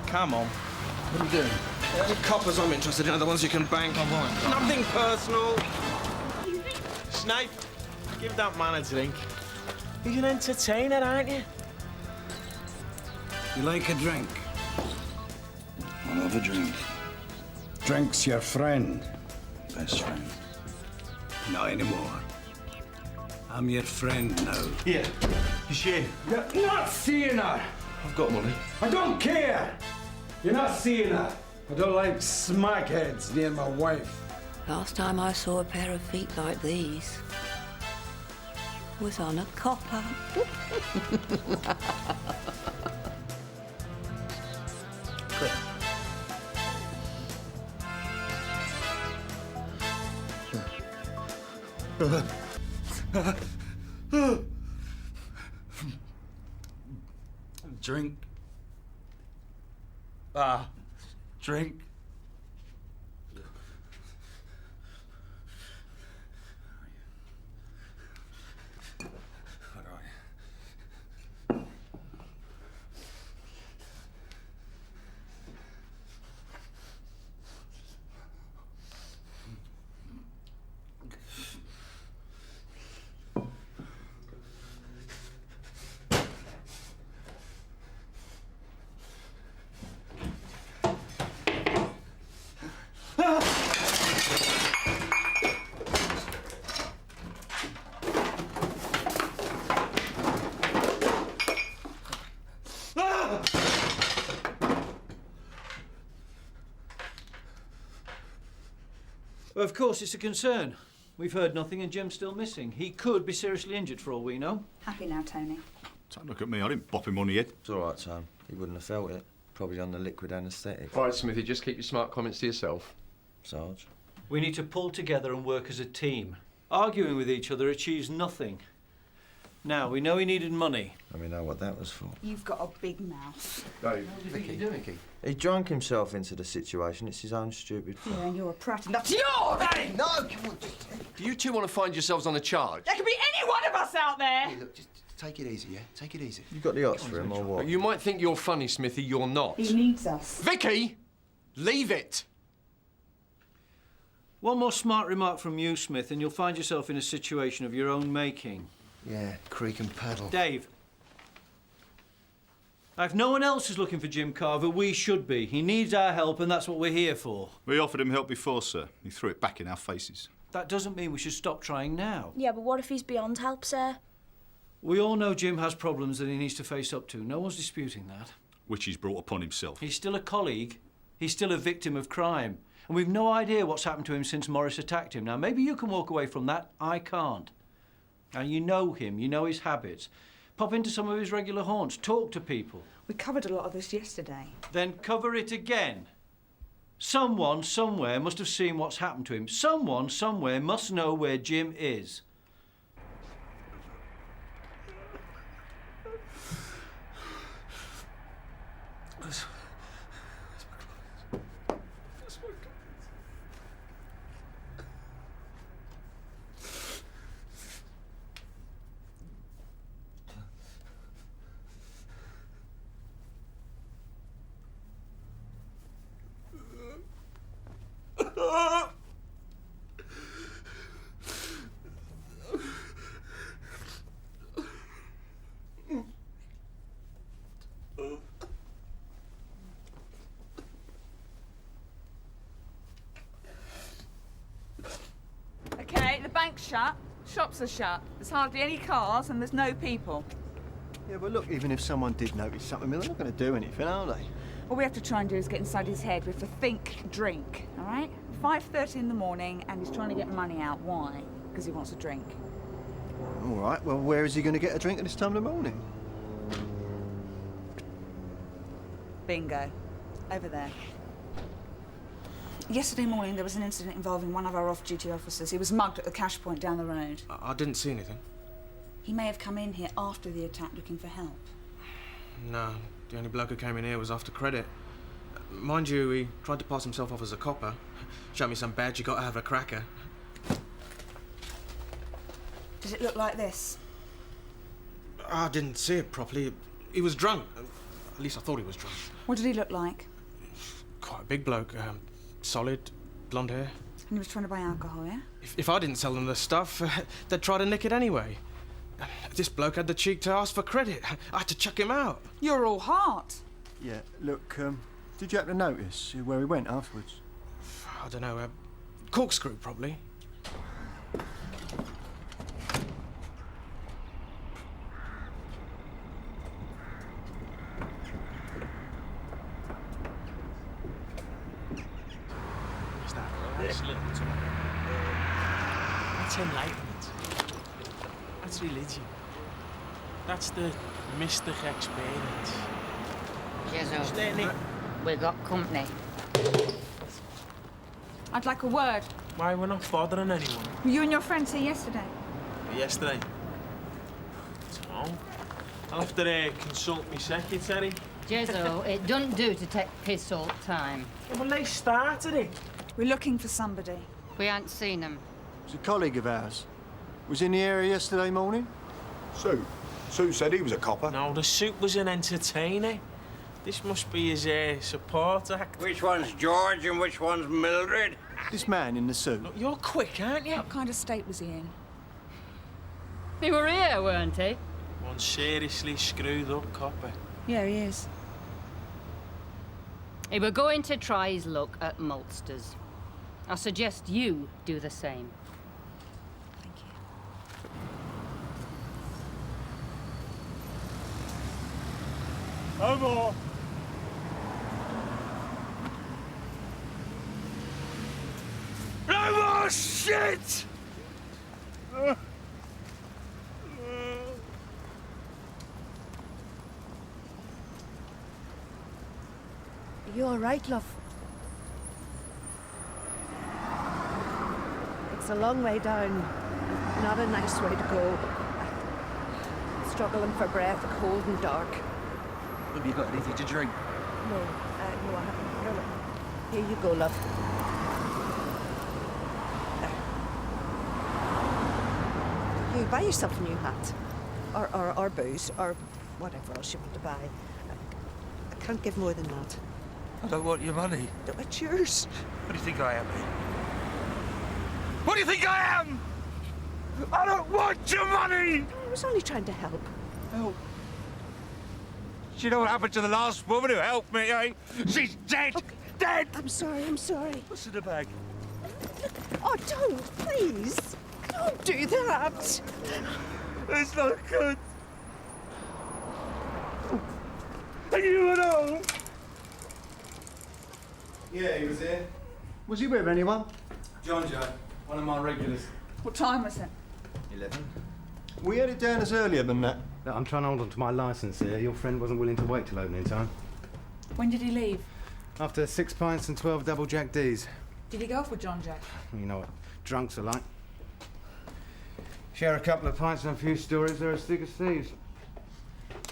Come on. What are you doing? The only coppers I'm interested in are the ones you can bank. Oh, right. Nothing personal. Snape, give that man a drink. He's an entertainer, aren't you? You like a drink? I'll have a drink. Drink's your friend. Best friend. Not anymore. I'm your friend now. Here. It's you. You're not seeing her! I've got money. I don't care! You're not seeing her. I don't like smackheads near my wife. Last time I saw a pair of feet like these was on a copper. Drink. Drink. Well, of course, it's a concern. We've heard nothing and Jim's still missing. He could be seriously injured for all we know. Happy now, Tony? Don't look at me, I didn't bop him on the head. It's all right, Tom. He wouldn't have felt it. Probably on the liquid anaesthetic. All right, Smithy, just keep your smart comments to yourself. Sarge. We need to pull together and work as a team. Arguing with each other achieves nothing. Now, we know he needed money. And we know what that was for. You've got a big mouth. Dave, what do you think you're doing, Vicky? He drank himself into the situation. It's his own stupid fault. Yeah, and you're a prat, and that's your name! No, come on. Do you two want to find yourselves on a charge? There could be any one of us out there! Hey, look, just take it easy, yeah? Take it easy. You got the hots for him, or what? You might think you're funny, Smithy. You're not. He needs us. Vicky! Leave it! One more smart remark from you, Smith, and you'll find yourself in a situation of your own making. Yeah, creak and pedal. Dave. If no one else is looking for Jim Carver, we should be. He needs our help, and that's what we're here for. We offered him help before, sir. He threw it back in our faces. That doesn't mean we should stop trying now. Yeah, but what if he's beyond help, sir? We all know Jim has problems that he needs to face up to. No one's disputing that. Which he's brought upon himself. He's still a colleague. He's still a victim of crime. And we've no idea what's happened to him since Morris attacked him. Now, maybe you can walk away from that. I can't. Now, you know him. You know his habits. Pop into some of his regular haunts. Talk to people. We covered a lot of this yesterday. Then cover it again. Someone, somewhere, must have seen what's happened to him. Someone, somewhere, must know where Jim is. Okay, the bank's shut, shops are shut, there's hardly any cars and there's no people. Yeah, but look, even if someone did notice something, they're not going to do anything, are they? All we have to try and do is get inside his head. We have to think, drink, all right? 5:30 in the morning and he's trying to get money out. Why? Because he wants a drink. All right, well, where is he going to get a drink at this time of the morning? Bingo. Over there. Yesterday morning there was an incident involving one of our off-duty officers. He was mugged at the cash point down the road. I didn't see anything. He may have come in here after the attack looking for help. No, the only bloke who came in here was after credit. Mind you, he tried to pass himself off as a copper. Show me some badge, you got to have a cracker. Does it look like this? I didn't see it properly. He was drunk. At least I thought he was drunk. What did he look like? Quite a big bloke. Solid, blonde hair. And he was trying to buy alcohol, yeah? If I didn't sell them the stuff, they'd try to nick it anyway. This bloke had the cheek to ask for credit. I had to chuck him out. You're all heart. Yeah, look, did you happen to notice where he went afterwards? I don't know, corkscrew, probably. That's enlightenment. That's religion. That's the mystic experience. Jezzo, we got company. I'd like a word. Why, we're not bothering anyone. Were you and your friends here yesterday? Yesterday? No. I'll have to consult my secretary. Jezzo, it doesn't do to take piss all the time. Well, they started it. We're looking for somebody. We ain't seen him. He's a colleague of ours. Was in the area yesterday morning? Sue. Sue said he was a copper. No, the suit was an entertainer. This must be his support act. Which one's George and which one's Mildred? This man in the suit. Look, you're quick, aren't you? What kind of state was he in? He were here, weren't he? One seriously screwed up copper. Yeah, he is. He were going to try his luck at maltsters. I suggest you do the same. Thank you. No more. No more shit! You all right, love? It's a long way down. Not a nice way to go. Struggling for breath, cold and dark. Have you got anything to drink? No, no, I haven't. No, no. Here you go, love. You buy yourself a new hat. Or booze, or whatever else you want to buy. I can't give more than that. I don't want your money. No, it's yours. What do you think I am, eh? What do you think I am? I don't want your money! I was only trying to help. Help? Do you know what happened to the last woman who helped me, eh? She's dead! Okay. Dead! I'm sorry, I'm sorry. What's in the bag? Oh, don't, please. Don't do that. It's not good. Are you at home? Yeah, he was here. Was he with anyone? John Joe, one of my regulars. What time was it? 11. We had it down as earlier than that. Look, I'm trying to hold on to my licence here. Your friend wasn't willing to wait till opening time. When did he leave? After 6 pints and 12 double Jack D's. Did he go off with John Jack? You know what drunks are like. Share a couple of pints and a few stories, they're as thick as thieves.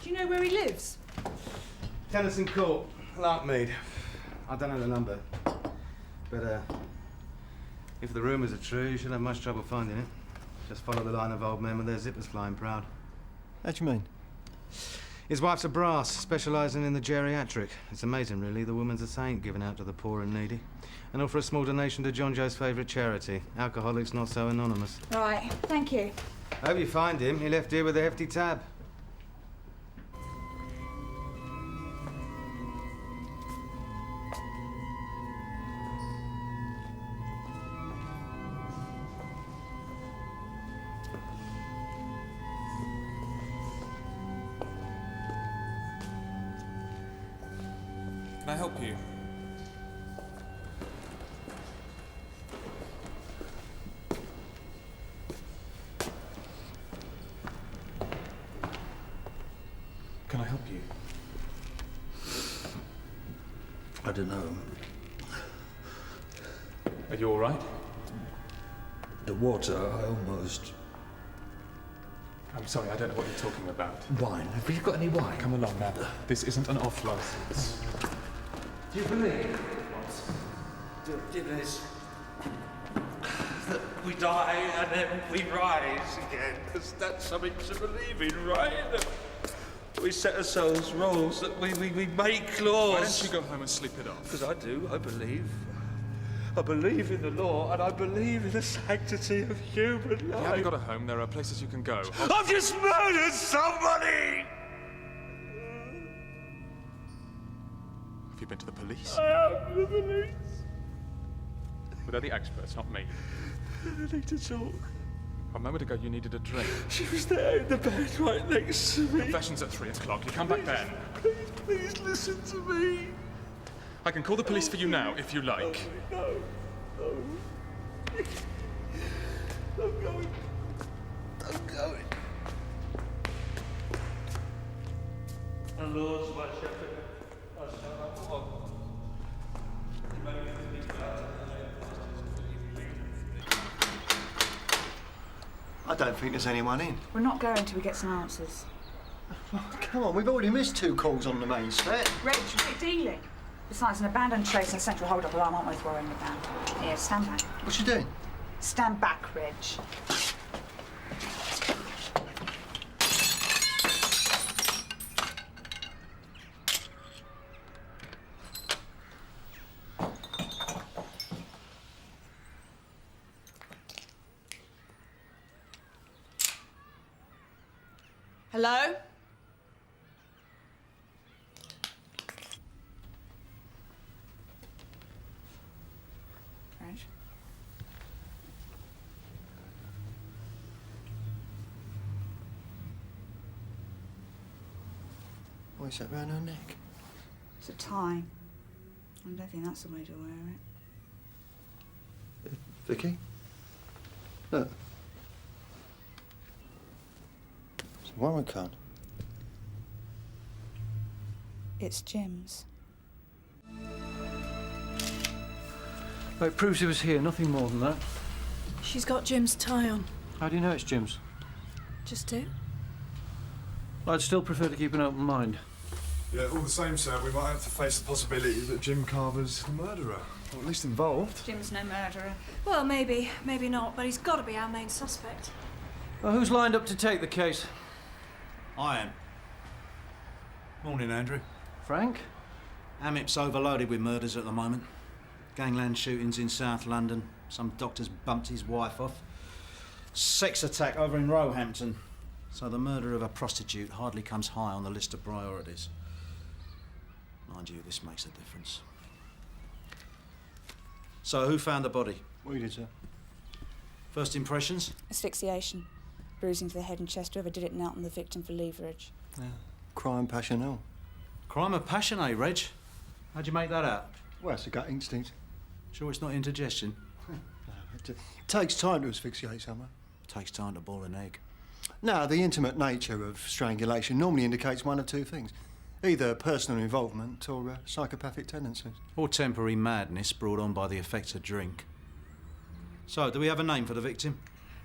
Do you know where he lives? Tennyson Court, Larkmead. I don't know the number. But, if the rumours are true, you shouldn't have much trouble finding it. Just follow the line of old men with their zippers flying proud. How do you mean? His wife's a brass, specialising in the geriatric. It's amazing, really. The woman's a saint, giving out to the poor and needy. And all for a small donation to John Joe's favourite charity, Alcoholics Not So Anonymous. Right, thank you. I hope you find him. He left here with a hefty tab. Can I help you? Can I help you? I don't know. Are you all right? The water, I almost... I'm sorry, I don't know what you're talking about. Wine. Have you got any wine? Come along now. This isn't an off license. Do you believe? This? That we die and then we rise again. Because that's something to believe in, right? We set ourselves rules, that we make laws. Why don't you go home and sleep it off? Because I do, I believe. I believe in the law, and I believe in the sanctity of human life. You haven't got a home, there are places you can go. I've just murdered somebody! Have you been to the police? I have to the police. Well, they're the experts, not me. I need to talk. A moment ago, you needed a drink. She was there in the bed right next to me. Confession's at 3 o'clock. You come back then. Please listen to me. I can call the police for you now, if you like. No. I'm going. The Lord's my shepherd. I shall not want. He maketh me glad. I don't think there's anyone in. We're not going till we get some answers. Come on, we've already missed 2 calls on the main set. Reg, we're dealing. Besides, an abandoned trace and central hold-up alarm aren't worth worrying about. Here, stand back. What's she doing? Stand back, Reg. Hello? Reg? What is that round her neck? It's a tie. I don't think that's the way to wear it. Vicky? Look. It's a warrant card. It's Jim's. Well, it proves he was here, nothing more than that. She's got Jim's tie on. How do you know it's Jim's? Just do. Well, I'd still prefer to keep an open mind. Yeah, all the same, sir, we might have to face the possibility that Jim Carver's the murderer, or at least involved. Jim's no murderer. Well, maybe, maybe not, but he's got to be our main suspect. Well, who's lined up to take the case? I am. Morning, Andrew. Frank? Amit's overloaded with murders at the moment. Gangland shootings in South London. Some doctor's bumped his wife off. Sex attack over in Roehampton. So the murder of a prostitute hardly comes high on the list of priorities. Mind you, this makes a difference. So, who found the body? We did, sir. First impressions? Asphyxiation. Bruising to the head and chest. Whoever did it knelt on the victim for leverage. Yeah. Crime passionnel. Crime of passion, eh, Reg? How'd you make that out? Well, it's a gut instinct. Sure it's not indigestion? It takes time to asphyxiate someone. Takes time to boil an egg. No, the intimate nature of strangulation normally indicates one of 2 things. Either personal involvement or psychopathic tendencies. Or temporary madness brought on by the effects of drink. So, do we have a name for the victim?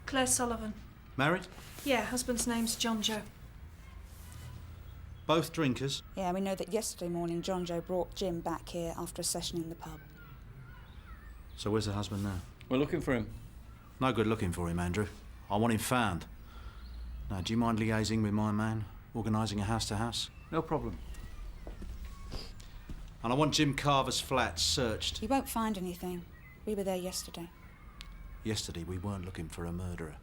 Claire Sullivan. Married? Yeah, husband's name's John Joe. Both drinkers? Yeah, we know that yesterday morning John Joe brought Jim back here after a session in the pub. So where's the husband now? We're looking for him. No good looking for him, Andrew. I want him found. Now, do you mind liaising with my man? Organising a house-to-house? No problem. And I want Jim Carver's flat searched. You won't find anything. We were there yesterday. Yesterday, we weren't looking for a murderer.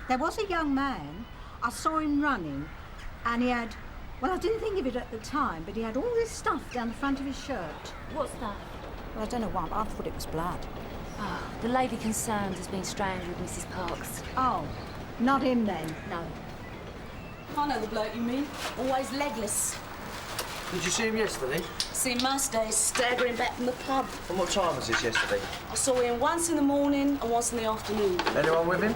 There was a young man, I saw him running, and he had, well, I didn't think of it at the time, but he had all this stuff down the front of his shirt. What's that? Well, I don't know why, but I thought it was blood. Oh, the lady concerned has been strangled, Mrs. Parks. Oh, not him then? No. I know the bloke you mean. Always legless. Did you see him yesterday? Seen most days staggering back from the pub. And what time was this yesterday? I saw him once in the morning and once in the afternoon. Anyone with him?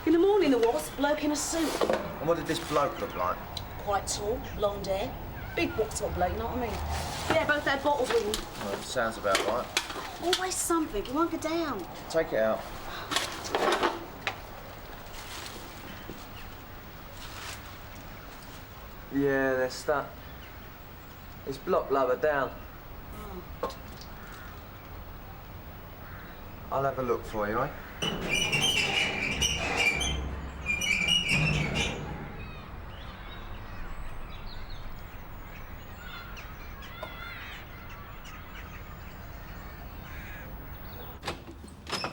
In the morning there was, bloke in a suit. And what did this bloke look like? Quite tall, blonde hair. Big sort of bloke, you know what I mean? Yeah, both had bottles with them. Well, sounds about right. Always something, he won't go down. Take it out. Yeah, they're stuck. It's blocked lower down. Oh. I'll have a look for you, eh?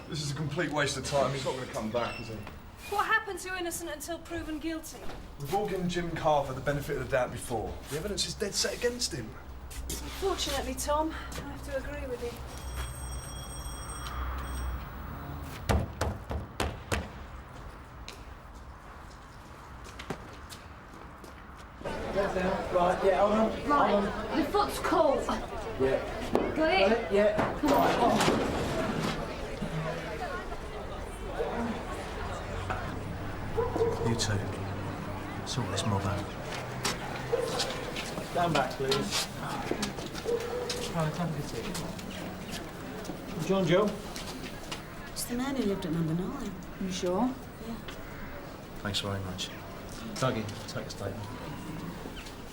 This is a complete waste of time. He's not going to come back, is he? What happens to innocent until proven guilty? We've all given Jim Carver the benefit of the doubt before. The evidence is dead set against him. Unfortunately, Tom, I have to agree with you. Right, yeah, hold on. Right, Hold on. the foot's caught. Yeah. Got it? Yeah. Come on. You two. Sort this mob out. Stand back, please. Right, have a good seat. John Joe? It's the man who lived at number 9. You sure? Yeah. Thanks very much. Dougie, take a statement.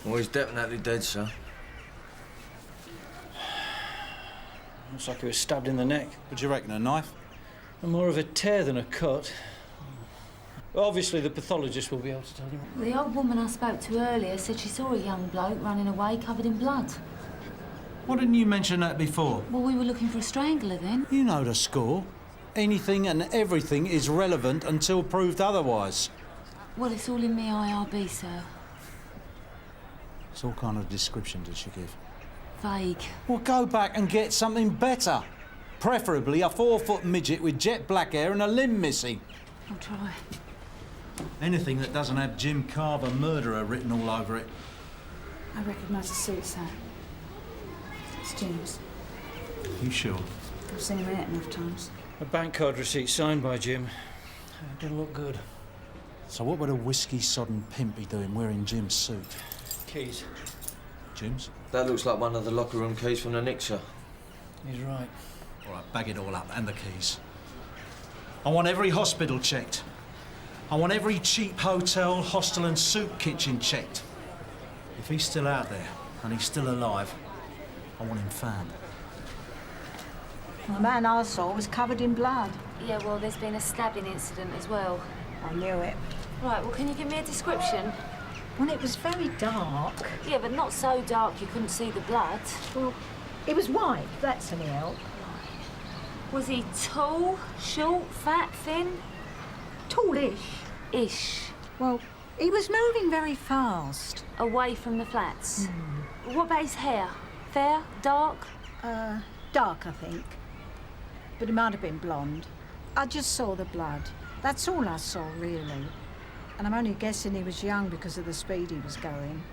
Well, he's definitely dead, sir. Looks like he was stabbed in the neck. What do you reckon, a knife? More of a tear than a cut. Obviously, the pathologist will be able to tell you. The old woman I spoke to earlier said she saw a young bloke running away covered in blood. Why didn't you mention that before? Well, we were looking for a strangler then. You know the score. Anything and everything is relevant until proved otherwise. Well, it's all in me IRB, sir. So what kind of description did she give? Vague. Well, go back and get something better. Preferably a 4-foot midget with jet black hair and a limb missing. I'll try. Anything that doesn't have Jim Carver murderer written all over it. I recognise the suit, sir. It's Jim's. You sure? I've seen him in it enough times. A bank card receipt signed by Jim. Didn't look good. So what would a whiskey-sodden pimp be doing wearing Jim's suit? Keys. Jim's? That looks like one of the locker room keys from the Nixer. He's right. All right, bag it all up, and the keys. I want every hospital checked. I want every cheap hotel, hostel and soup kitchen checked. If he's still out there, and he's still alive, I want him found. The man I saw was covered in blood. Yeah, well, there's been a stabbing incident as well. I knew it. Right, well, can you give me a description? Well, it was very dark. Yeah, but not so dark you couldn't see the blood. Well, it was white, if that's any help. Was he tall, short, fat, thin? Tallish. Ish. Well, he was moving very fast. Away from the flats? What about his hair? Fair? Dark? Dark, I think. But it might have been blonde. I just saw the blood. That's all I saw, really. And I'm only guessing he was young because of the speed he was going.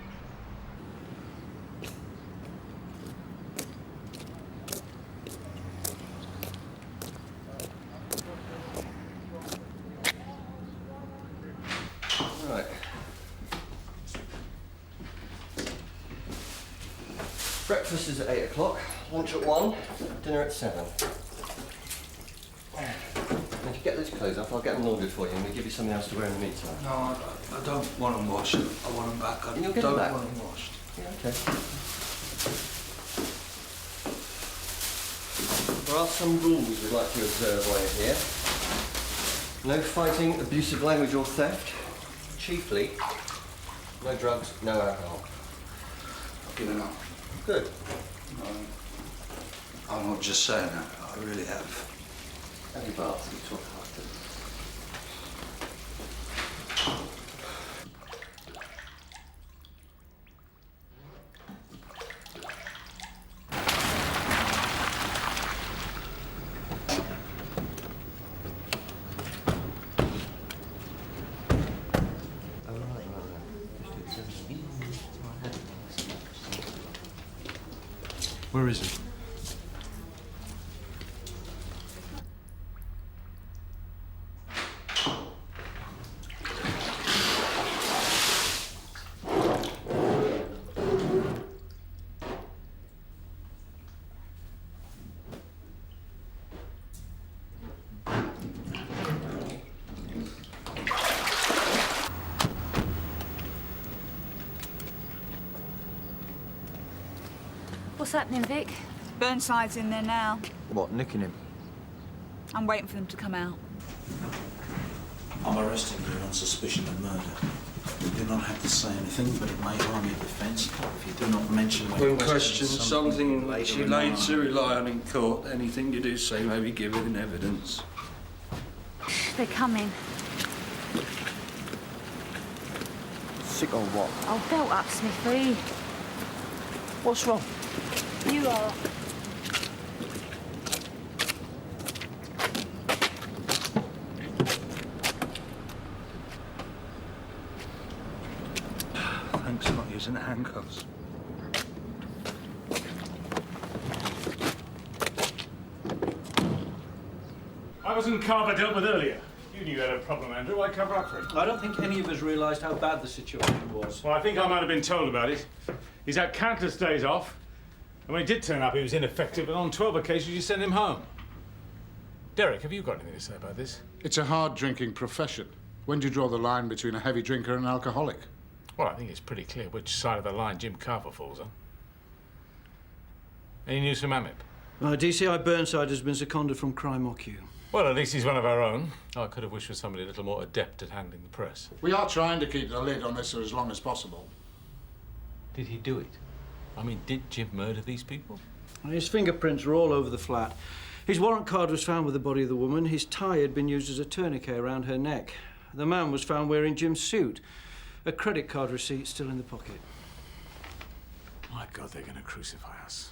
Right. Breakfast is at 8 o'clock, lunch at 1, dinner at 7. If you get these clothes off, I'll get them ordered for you and we'll give you something else to wear in the meantime. No, I don't want them washed. I want them back. I You'll get don't them back. want them washed. Yeah, okay. There are some rules we'd like to observe while you're here. No fighting, abusive language or theft. Chiefly, no drugs, no alcohol. I've given up. Good. I'm not just saying that, I really have. Have your bath, we'll talk after. Where is he? What's happening, Vic? Burnside's in there now. What, nicking him? I'm waiting for them to come out. I'm arresting you on suspicion of murder. You do not have to say anything, but it may harm your defence if you do not mention When questioned, something which you later rely on in court, anything you do say may be given in evidence. They're coming. Sick or what? Oh, belt up, Smithy. What's wrong? You are. Thanks for not using handcuffs. I wasn't Carver dealt with earlier. You knew you had a problem, Andrew. Why cover up for it? I don't think any of us realised how bad the situation was. Well, I think I might have been told about it. He's had countless days off. And when he did turn up, he was ineffective, and on 12 occasions you sent him home. Derek, have you got anything to say about this? It's a hard-drinking profession. When do you draw the line between a heavy drinker and an alcoholic? Well, I think it's pretty clear which side of the line Jim Carver falls on. Any news from Amip? DCI Burnside has been seconded from Crime OQ. Well, at least he's one of our own. I could have wished for somebody a little more adept at handling the press. We are trying to keep the lid on this for as long as possible. Did he do it? I mean, did Jim murder these people? His fingerprints are all over the flat. His warrant card was found with the body of the woman. His tie had been used as a tourniquet around her neck. The man was found wearing Jim's suit. A credit card receipt still in the pocket. My God, they're going to crucify us.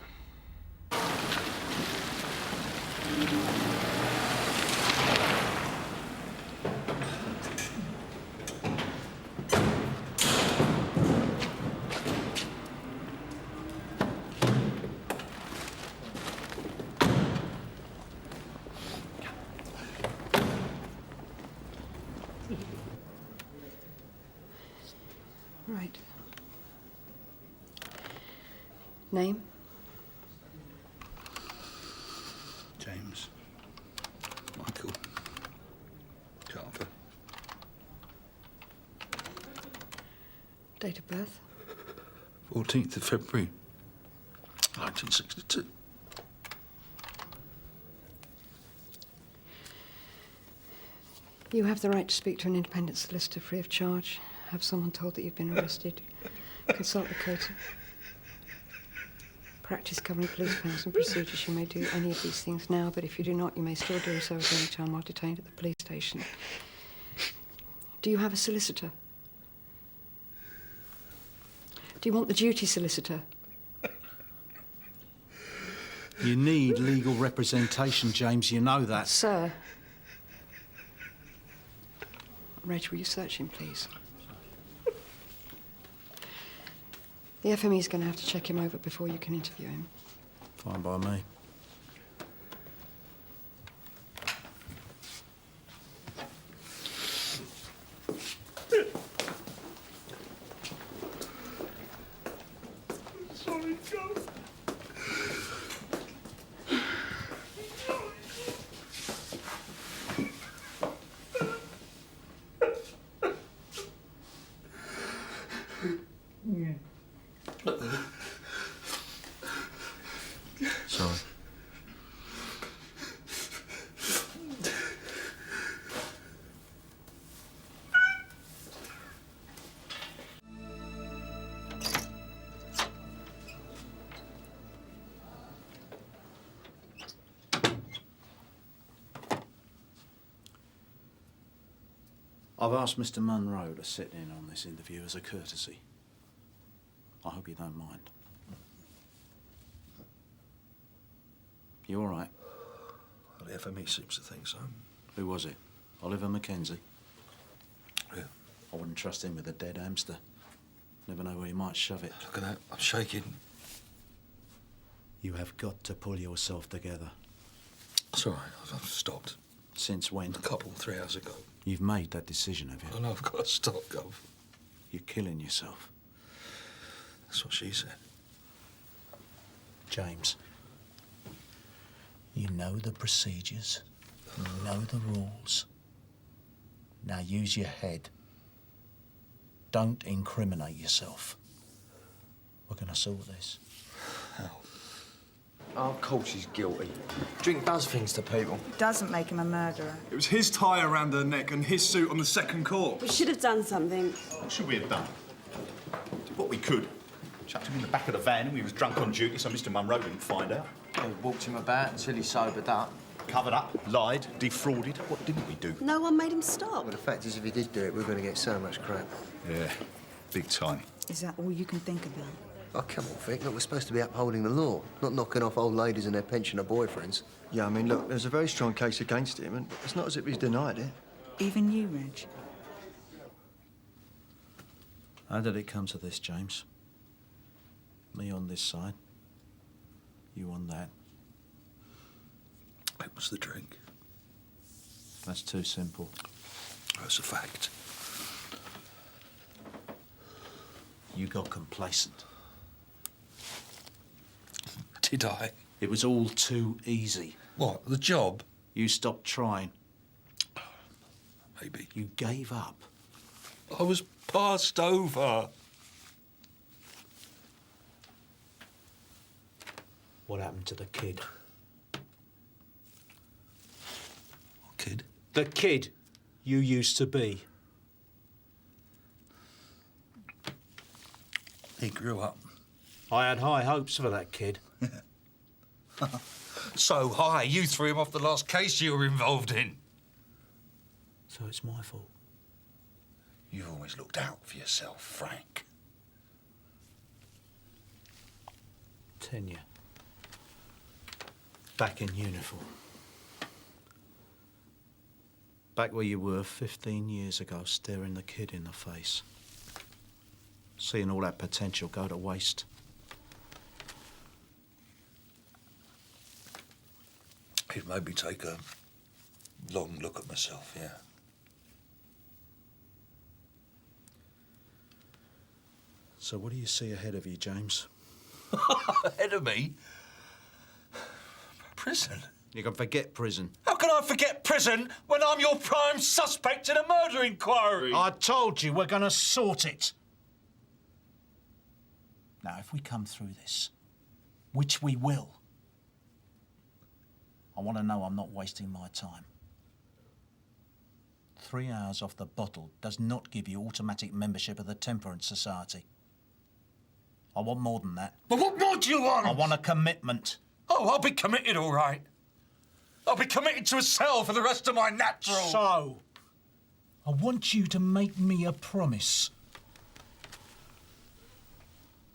Right. Name? James. Michael. Carver. Date of birth? 14th of February, 1962. You have the right to speak to an independent solicitor free of charge. Have someone told that you've been arrested. Consult the code. Practice covering police powers and procedures. You may do any of these things now, but if you do not, you may still do so at any time while detained at the police station. Do you have a solicitor? Do you want the duty solicitor? You need legal representation, James. You know that. Sir. Reg, will you search him, please? The FME is going to have to check him over before you can interview him. Fine by me. Sorry, Joe. Sorry. I've asked Mr. Monroe to sit in on this interview as a courtesy. I hope you don't mind. You all right? Well, the FME seems to think so. Who was it? Oliver Mackenzie? Yeah. I wouldn't trust him with a dead hamster. Never know where he might shove it. Look at that. I'm shaking. You have got to pull yourself together. It's all right, I've stopped. Since when? 3 hours ago. You've made that decision, have you? I know I've got to stop, Gov. You're killing yourself. That's what she said. James, you know the procedures, you know the rules. Now use your head. Don't incriminate yourself. We're going to sort this. Oh, of course he's guilty. Drink does things to people. It doesn't make him a murderer. It was his tie around her neck and his suit on the second court. We should have done something. What should we have done? What we could. Chucked him in the back of the van and we was drunk on duty so Mr. Monroe didn't find out. We walked him about until he sobered up. Covered up, lied, defrauded. What didn't we do? No one made him stop. Well, the fact is, if he did do it, we're going to get so much crap. Yeah, big time. Is that all you can think about? Oh, come on, Vic. Look, we're supposed to be upholding the law, not knocking off old ladies and their pensioner boyfriends. Yeah, I mean, look, there's a very strong case against him, and it's not as if he's denied it. Even you, Reg. How did it come to this, James? Me on this side, you on that. It was the drink. That's too simple. That's a fact. You got complacent. Did I? It was all too easy. What, the job? You stopped trying. Maybe. You gave up. I was passed over. What happened to the kid? What kid? The kid you used to be. He grew up. I had high hopes for that kid. So high, you threw him off the last case you were involved in. So it's my fault. You've always looked out for yourself, Frank. Tenure. Back in uniform. Back where you were 15 years ago, staring the kid in the face. Seeing all that potential go to waste. It made me take a long look at myself, yeah. So what do you see ahead of you, James? Ahead of me? Prison. You can forget prison. How can I forget prison when I'm your prime suspect in a murder inquiry? I told you we're going to sort it. Now, if we come through this, which we will, I want to know I'm not wasting my time. 3 hours off the bottle does not give you automatic membership of the Temperance Society. I want more than that. But what more do you want? I want a commitment. Oh, I'll be committed, all right. I'll be committed to a cell for the rest of my natural... So, I want you to make me a promise.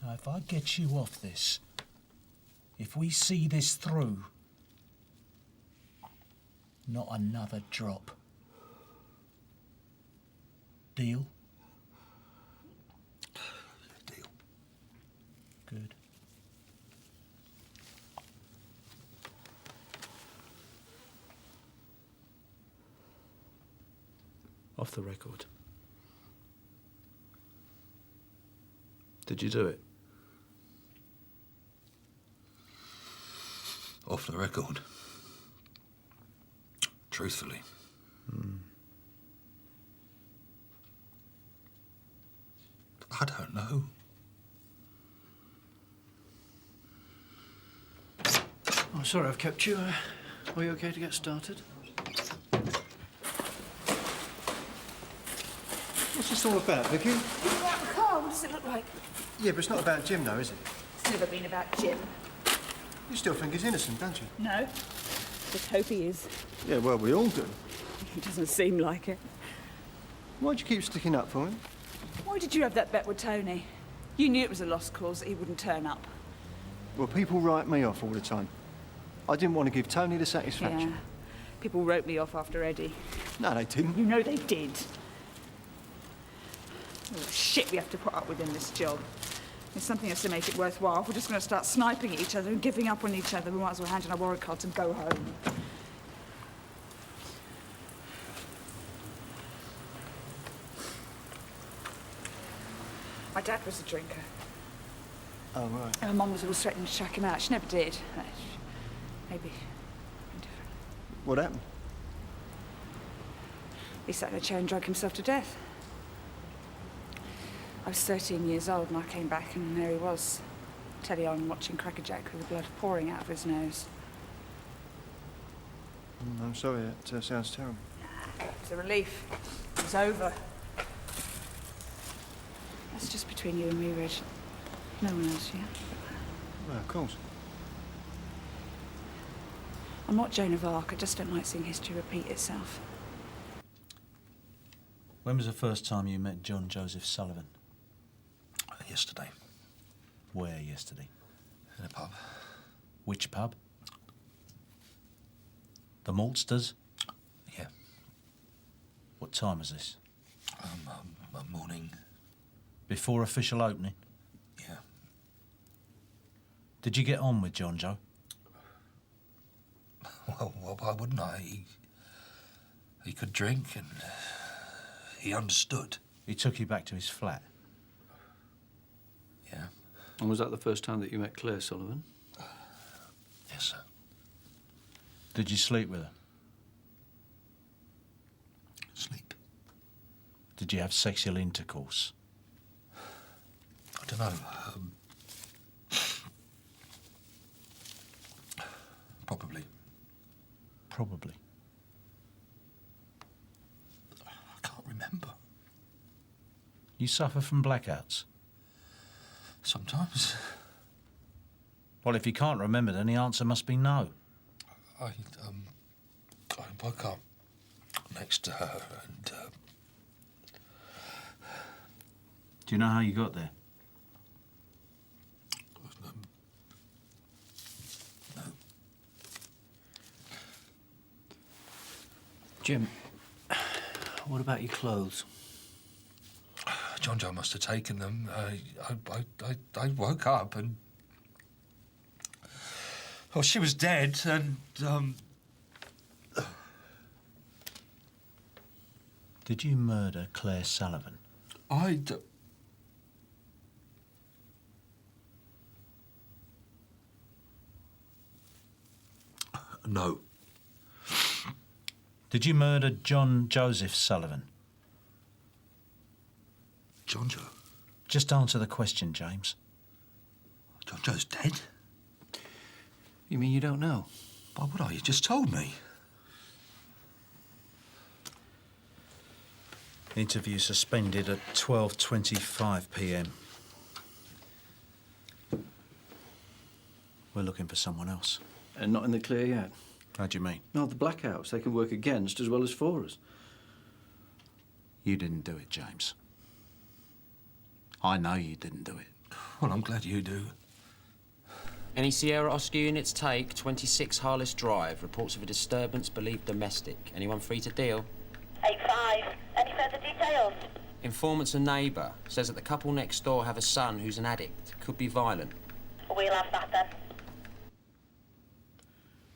Now, if I get you off this, if we see this through, not another drop. Deal? Deal. Good. Off the record. Did you do it? Off the record. Truthfully. I don't know. Oh, sorry I've kept you. Are you okay to get started? What's this all about, Vicky? About the car, what does it look like? Yeah, but it's not about Jim, though, is it? It's never been about Jim. You still think he's innocent, don't you? No. Just hope he is. Yeah, well, we all do. It doesn't seem like it. Why'd you keep sticking up for him? Why did you have that bet with Tony? You knew it was a lost cause, that he wouldn't turn up. Well, people write me off all the time. I didn't want to give Tony the satisfaction. Yeah. People wrote me off after Eddie. No, they didn't. You know they did. Oh, shit we have to put up with in this job. There's something else to make it worthwhile. If we're just going to start sniping at each other and giving up on each other, we might as well hand in our warrant cards and go home. My dad was a drinker. Oh, right. And my mum was always threatening to chuck him out. She never did. Maybe. What happened? He sat in a chair and drank himself to death. I was 13 years old and I came back and there he was, telly on watching Cracker Jack with the blood pouring out of his nose. I'm sorry, that sounds terrible. It's a relief. It was over. That's just between you and me, Reg. No one else, yeah? Well, of course. I'm not Joan of Arc. I just don't like seeing history repeat itself. When was the first time you met John Joseph Sullivan? Yesterday. Where yesterday? In a pub. Which pub? The Maltsters? Yeah. What time was this? Morning. Before official opening? Yeah. Did you get on with John Joe? Well, why wouldn't I? He could drink and he understood. He took you back to his flat? Yeah. And was that the first time that you met Claire Sullivan? Yes, sir. Did you sleep with her? Sleep? Did you have sexual intercourse? I don't know. Probably. Probably. I can't remember. You suffer from blackouts? Sometimes. Well, if you can't remember, then the answer must be no. I woke up next to her and... Do you know how you got there? No. Jim, what about your clothes? John Joe must have taken them. I woke up and... Well, she was dead and, Did you murder Claire Sullivan? No. Did you murder John Joseph Sullivan? John Joe? Just answer the question, James. John Joe's dead? You mean you don't know? Why would I? You just told me. Interview suspended at 12:25 p.m. We're looking for someone else. And not in the clear yet? How do you mean? No, the blackouts. They can work against as well as for us. You didn't do it, James. I know you didn't do it. Well, I'm glad you do. Any Sierra Oscar units take 26 Hollis Drive. Reports of a disturbance believed domestic. Anyone free to deal? 8-5. Any further details? Informant's a neighbour. Says that the couple next door have a son who's an addict. Could be violent. We'll have that then.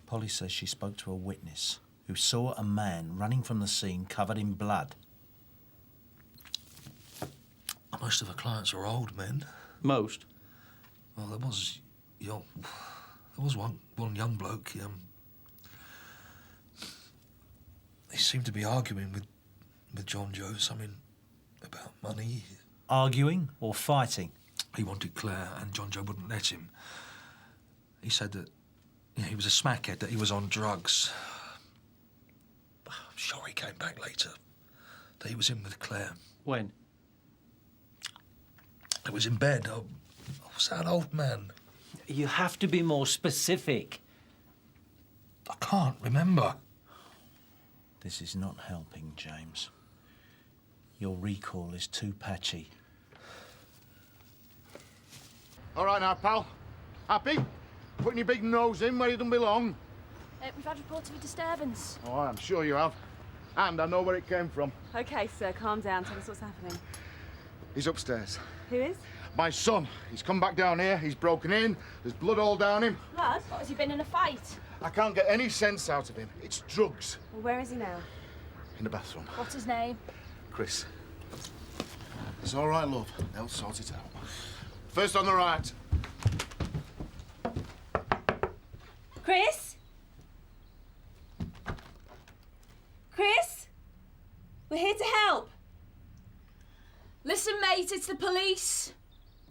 Polly says she spoke to a witness who saw a man running from the scene covered in blood. Most of her clients are old men. Most? Well, there was one young bloke. He seemed to be arguing with John Joe, something about money. Arguing or fighting? He wanted Claire, and John Joe wouldn't let him. He said that he was a smackhead, that he was on drugs. I'm sure he came back later, that he was in with Claire. When? It was in bed. I was that old man. You have to be more specific. I can't remember. This is not helping, James. Your recall is too patchy. All right now, pal. Happy? Putting your big nose in where you don't belong? We've had reports of a disturbance. Oh, I'm sure you have. And I know where it came from. OK, sir, calm down. Tell us what's happening. He's upstairs. Who is? My son, he's come back down here, he's broken in, there's blood all down him. Blood? What, has he been in a fight? I can't get any sense out of him. It's drugs. Well, where is he now? In the bathroom. What's his name? Chris. It's all right, love. They'll sort it out. First on the right. Chris? Chris? We're here to help. Listen, mate, it's the police.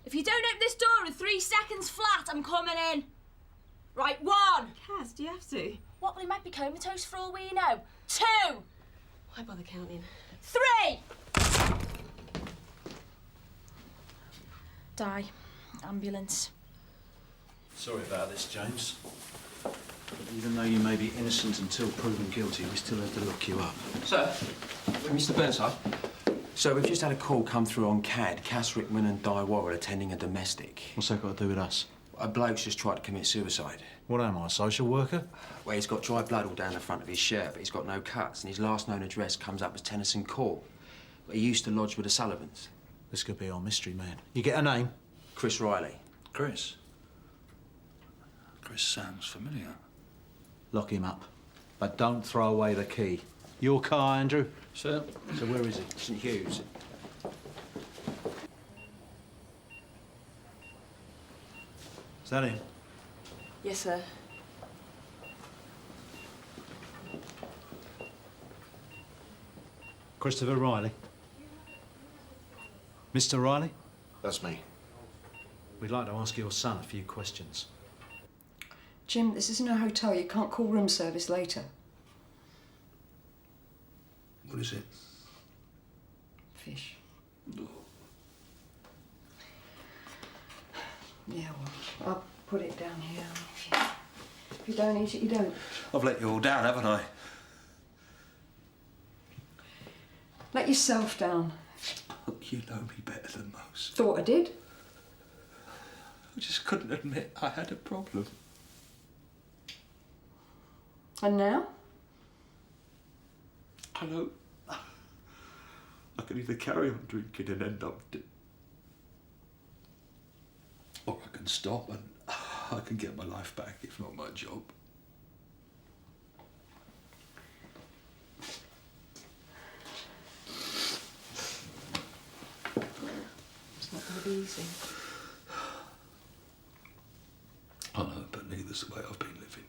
If you don't open this door in 3 seconds flat, I'm coming in. Right, 1. Kaz, do you have to? What, well, he might be comatose for all we know. 2. Why bother counting? 3. Die. Ambulance. Sorry about this, James. But even though you may be innocent until proven guilty, we still have to look you up. Sir? Mr Burnside? So we've just had a call come through on CAD. Cass Rickman and Di Warren attending a domestic. What's that got to do with us? A bloke's just tried to commit suicide. What am I, a social worker? Well, he's got dry blood all down the front of his shirt, but he's got no cuts, and his last known address comes up as Tennyson Court. But he used to lodge with the Sullivans. This could be our mystery man. You get a name? Chris Riley. Chris? Chris sounds familiar. Lock him up. But don't throw away the key. Your car, Andrew? Sir? So where is he? St Hugh's. Is that him? Yes, sir. Christopher Riley? Mr. Riley? That's me. We'd like to ask your son a few questions. Jim, this isn't a hotel. You can't call room service later. What is it? Fish. Yeah, well, I'll put it down here. If you don't eat it, you don't. I've let you all down, haven't I? Let yourself down. You know me better than most. Thought I did. I just couldn't admit I had a problem. And now? I know. I can either carry on drinking and end up or I can stop and I can get my life back, if not my job. It's not going to be easy. I know, but neither's the way I've been living.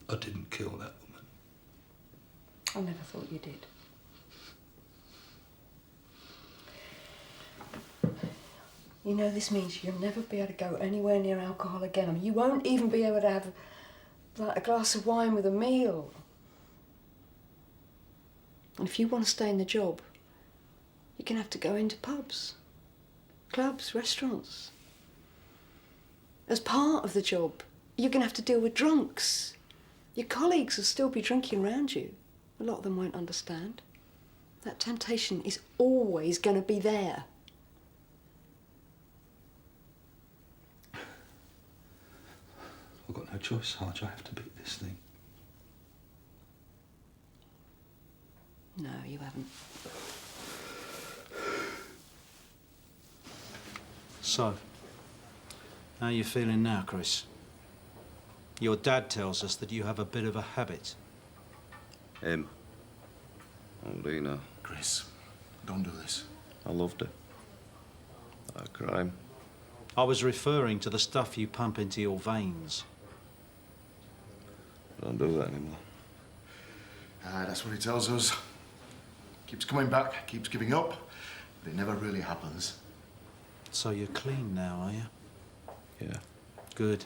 I didn't kill that woman. I never thought you did. You know, this means you'll never be able to go anywhere near alcohol again. I mean, you won't even be able to have, like, a glass of wine with a meal. And if you want to stay in the job, you're going to have to go into pubs, clubs, restaurants. As part of the job, you're going to have to deal with drunks. Your colleagues will still be drinking around you. A lot of them won't understand. That temptation is always going to be there. I've got no choice, Sarge. I have to beat this thing. No, you haven't. So, how are you feeling now, Chris? Your dad tells us that you have a bit of a habit. Him. Oh, Lena. Chris, don't do this. I loved it. That crime. I was referring to the stuff you pump into your veins. I don't do that anymore. That's what he tells us. Keeps coming back, keeps giving up, but it never really happens. So you're clean now, are you? Yeah. Good.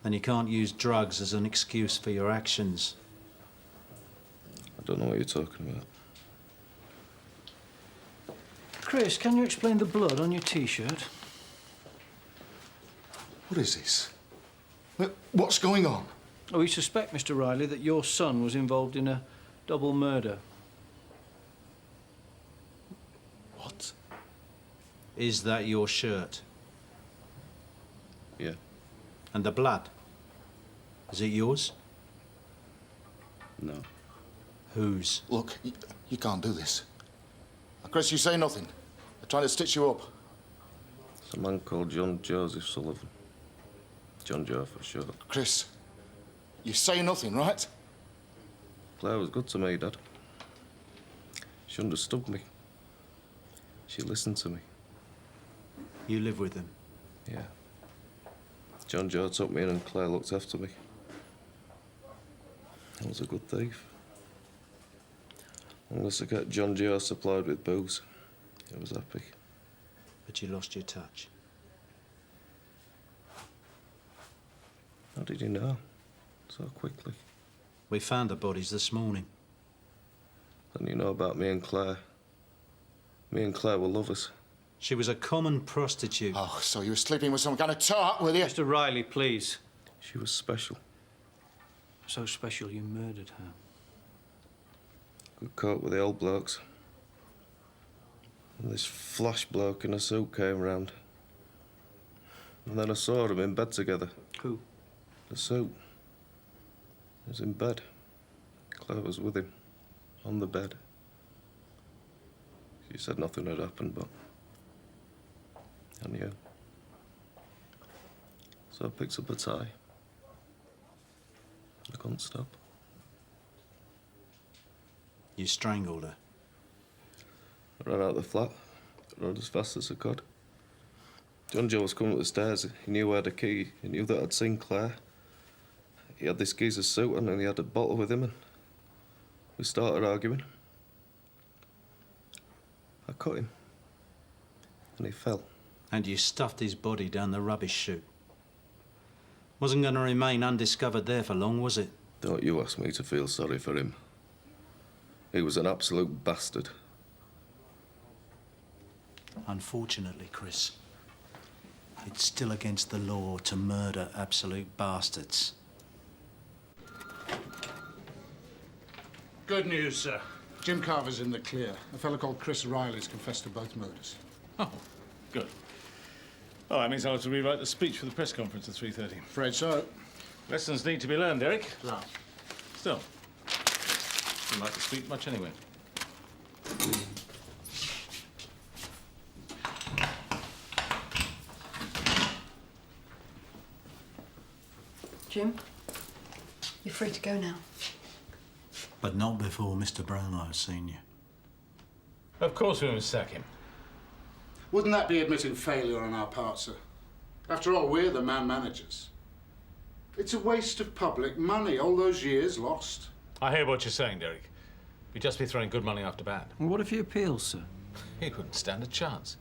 Then you can't use drugs as an excuse for your actions. I don't know what you're talking about. Chris, can you explain the blood on your T-shirt? What is this? What's going on? Oh, we suspect, Mr. Riley, that your son was involved in a double murder. What? Is that your shirt? Yeah. And the blood? Is it yours? No. Whose? Look, you can't do this. Chris, you say nothing. They're trying to stitch you up. It's a man called John Joseph Sullivan. John Joe for short. Chris, you say nothing, right? Claire was good to me, Dad. She understood me. She listened to me. You live with them? Yeah. John Joe took me in and Claire looked after me. I was a good thief. Unless I get John Joe supplied with booze, it was happy. But you lost your touch. How did you know? So quickly. We found the bodies this morning. Then you know about me and Claire. Me and Claire were lovers. She was a common prostitute. Oh, so you were sleeping with some kind of tart, were you? Mr. Riley, please. She was special. So special you murdered her. Good coat with the old blokes. And this flash bloke in a suit came round. And then I saw them in bed together. Who? The suit. He was in bed. Claire was with him. On the bed. She said nothing had happened, but I knew. So I picked up a tie. I couldn't stop. You strangled her? I ran out the flat. I ran as fast as I could. John Joe was coming up the stairs. He knew I had a key. He knew that I'd seen Claire. He had this geezer's suit on and he had a bottle with him and we started arguing. I cut him. And he fell. And you stuffed his body down the rubbish chute. Wasn't going to remain undiscovered there for long, was it? Don't you ask me to feel sorry for him. He was an absolute bastard. Unfortunately, Chris, it's still against the law to murder absolute bastards. Good news, sir. Jim Carver's in the clear. A fellow called Chris Riley's confessed to both murders. Oh, good. Oh, that means I'll have to rewrite the speech for the press conference at 3:30. Afraid so. Lessons need to be learned, Eric. No. Still, didn't like to speak much anyway. Jim, you're free to go now. But not before Mr. Brownlow's seen you. Of course we must sack him. Wouldn't that be admitting failure on our part, sir? After all, we're the man managers. It's a waste of public money, all those years lost. I hear what you're saying, Derek. You'd just be throwing good money after bad. Well, what if he appeals, sir? He wouldn't stand a chance.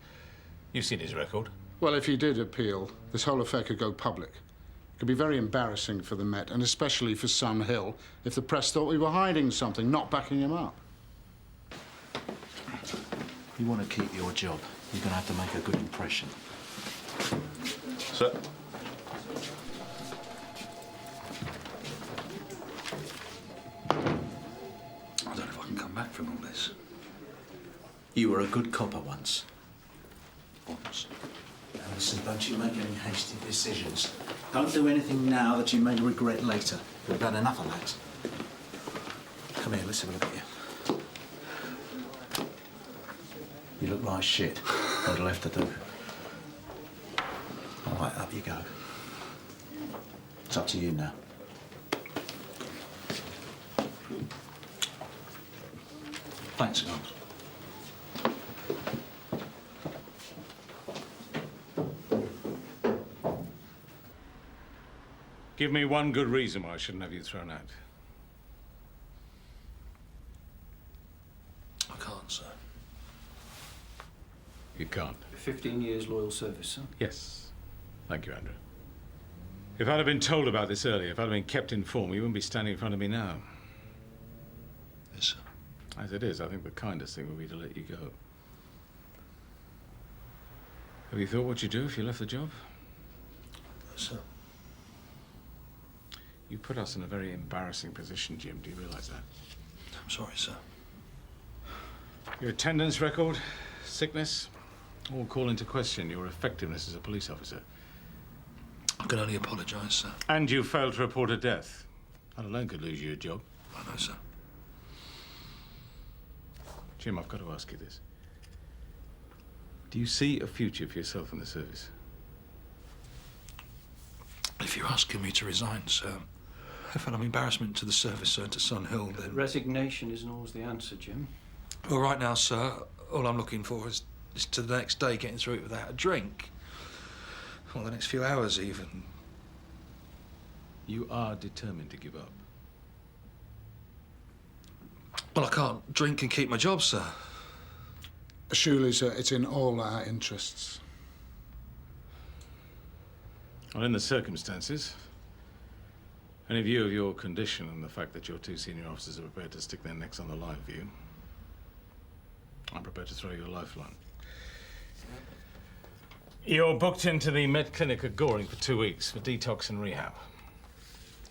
You've seen his record. Well, if he did appeal, this whole affair could go public. It could be very embarrassing for the Met, and especially for Sun Hill, if the press thought we were hiding something, not backing him up. You want to keep your job, you're going to have to make a good impression. Sir? I don't know if I can come back from all this. You were a good copper once. Once. Now listen, don't you make any hasty decisions. Don't do anything now that you may regret later. We've had enough of that. Come here, let's have a look at you. You look like shit. What'll have to do? All right, up you go. It's up to you now. Thanks, guys. Give me one good reason why I shouldn't have you thrown out. I can't, sir. You can't? 15 years loyal service, sir. Yes. Thank you, Andrew. If I'd have been told about this earlier, if I'd have been kept informed, you wouldn't be standing in front of me now. Yes, sir. As it is, I think the kindest thing would be to let you go. Have you thought what you'd do if you left the job? Yes, sir. You put us in a very embarrassing position, Jim. Do you realise that? I'm sorry, sir. Your attendance record, sickness, all call into question your effectiveness as a police officer. I can only apologise, sir. And you failed to report a death. That alone could lose you your job. I know, sir. Jim, I've got to ask you this. Do you see a future for yourself in the service? If you're asking me to resign, sir, if I'm embarrassment to the service, sir, to Sun Hill, then... Resignation isn't always the answer, Jim. Well, right now, sir, all I'm looking for is to the next day getting through it without a drink. Or the next few hours, even. You are determined to give up? Well, I can't drink and keep my job, sir. Surely, sir, it's in all our interests. Well, in the circumstances, and in view of your condition and the fact that your two senior officers are prepared to stick their necks on the line for you, I'm prepared to throw you a lifeline. You're booked into the Med Clinic at Goring for 2 weeks for detox and rehab.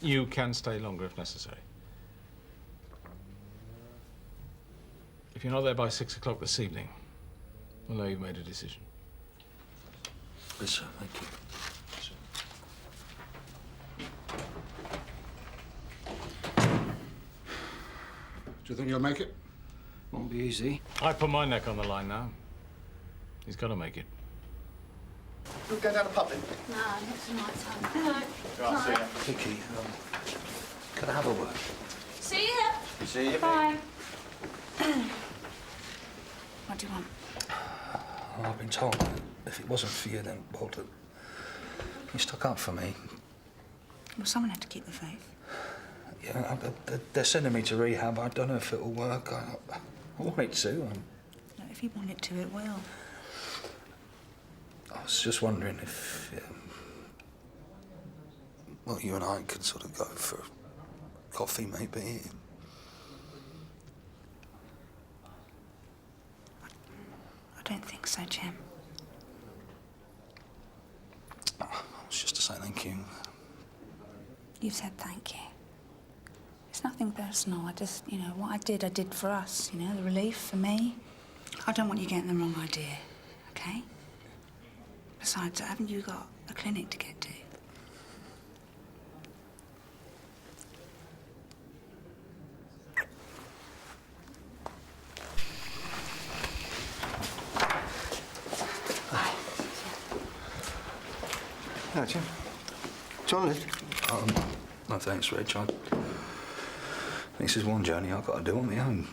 You can stay longer if necessary. If you're not there by 6 o'clock this evening, we'll know you've made a decision. Yes, sir, thank you. Do you think you'll make it? Won't be easy. I put my neck on the line now. He's got to make it. We'll go down to pub then. No, not tonight, Tom. No. Vicky, can I have a word? See ya. See you. Bye. What do you want? Oh, I've been told that if it wasn't for you, then Walter, you stuck up for me. Well, someone had to keep the faith. Yeah, they're sending me to rehab. I don't know if it'll work. I want it to. Look, if you want it to, it will. I was just wondering if, well, you and I could sort of go for coffee, maybe. I don't think so, Jim. I was just to say thank you. You've said thank you. It's nothing personal. I just, what I did for us, the relief for me. I don't want you getting the wrong idea, okay? Besides, haven't you got a clinic to get to? No, Jim. John lift. No thanks, Reg. This is one journey I've got to do on my own.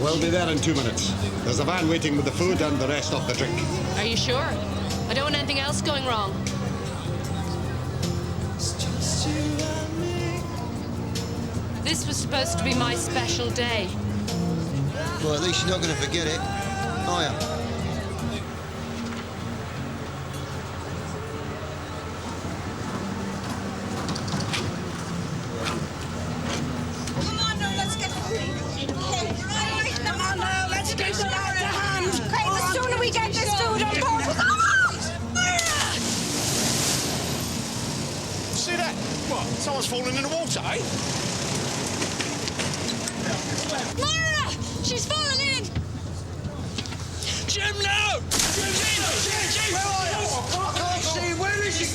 We'll be there in 2 minutes. There's a van waiting with the food and the rest of the drink. Are you sure? I don't want anything else going wrong. This was supposed to be my special day. Well, at least you're not going to forget it, are you? Someone's fallen in the water, eh? Laura! She's fallen in! Jim, no! Jim! Where are you? I can't see. Where is she?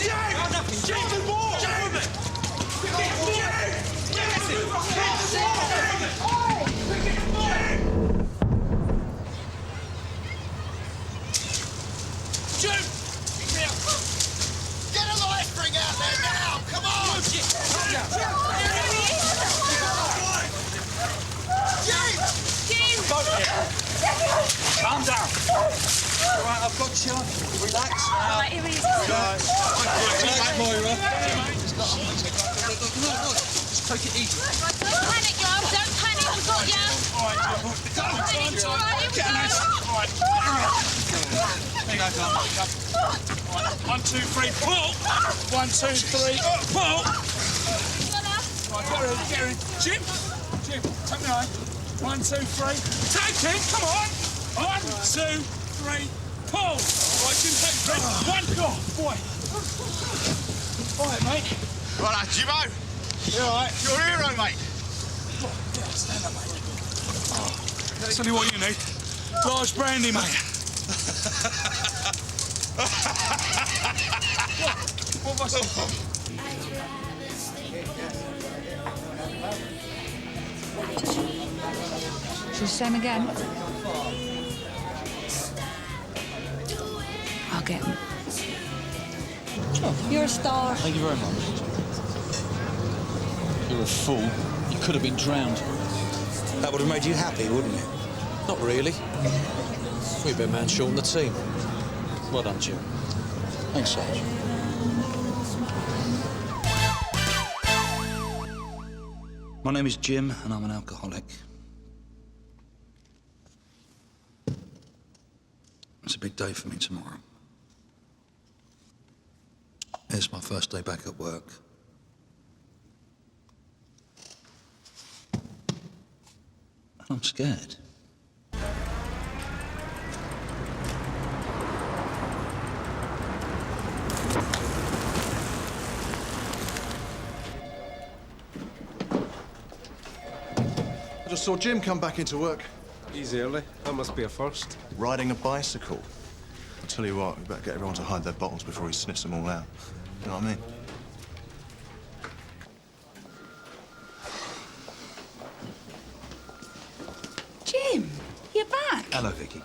Jim! Get a life ring out there now! Come on! Calm down. All right, I've got you. Relax. All right, here he is. Relax, Moira. Just take it easy. Don't panic, love. Don't panic. I've got you. All right, It's all right. get a nice. All right. There you go, Tom. All right. 1, 2, 3, pull. 1, 2, 3, pull. Right, get her in. Jim, take me on. 1, 2, 3. Take it, come on. 1, 2, 3, pull. Right, Jim, take it. 1, go, boy. All right, mate. Right, Jimmo. You all right? You're a hero, mate. Yeah, stand up, mate. Oh. Tell you what you need. Large brandy, mate. What was it? the same again. I'll get him. Oh, You're a star. thank you very much. You're a fool. You could have been drowned. That would have made you happy, wouldn't it? Not really. We've been man short on the team. Well done, Jim. Thanks, Sarge. My name is Jim, and I'm an alcoholic. It's a big day for me tomorrow. It's my first day back at work. And I'm scared. I just saw Jim come back into work. Easy, early. That must be a first. Riding a bicycle. I'll tell you what, we better get everyone to hide their bottles before he sniffs them all out. You know what I mean? Jim, you're back. Hello, Vicky.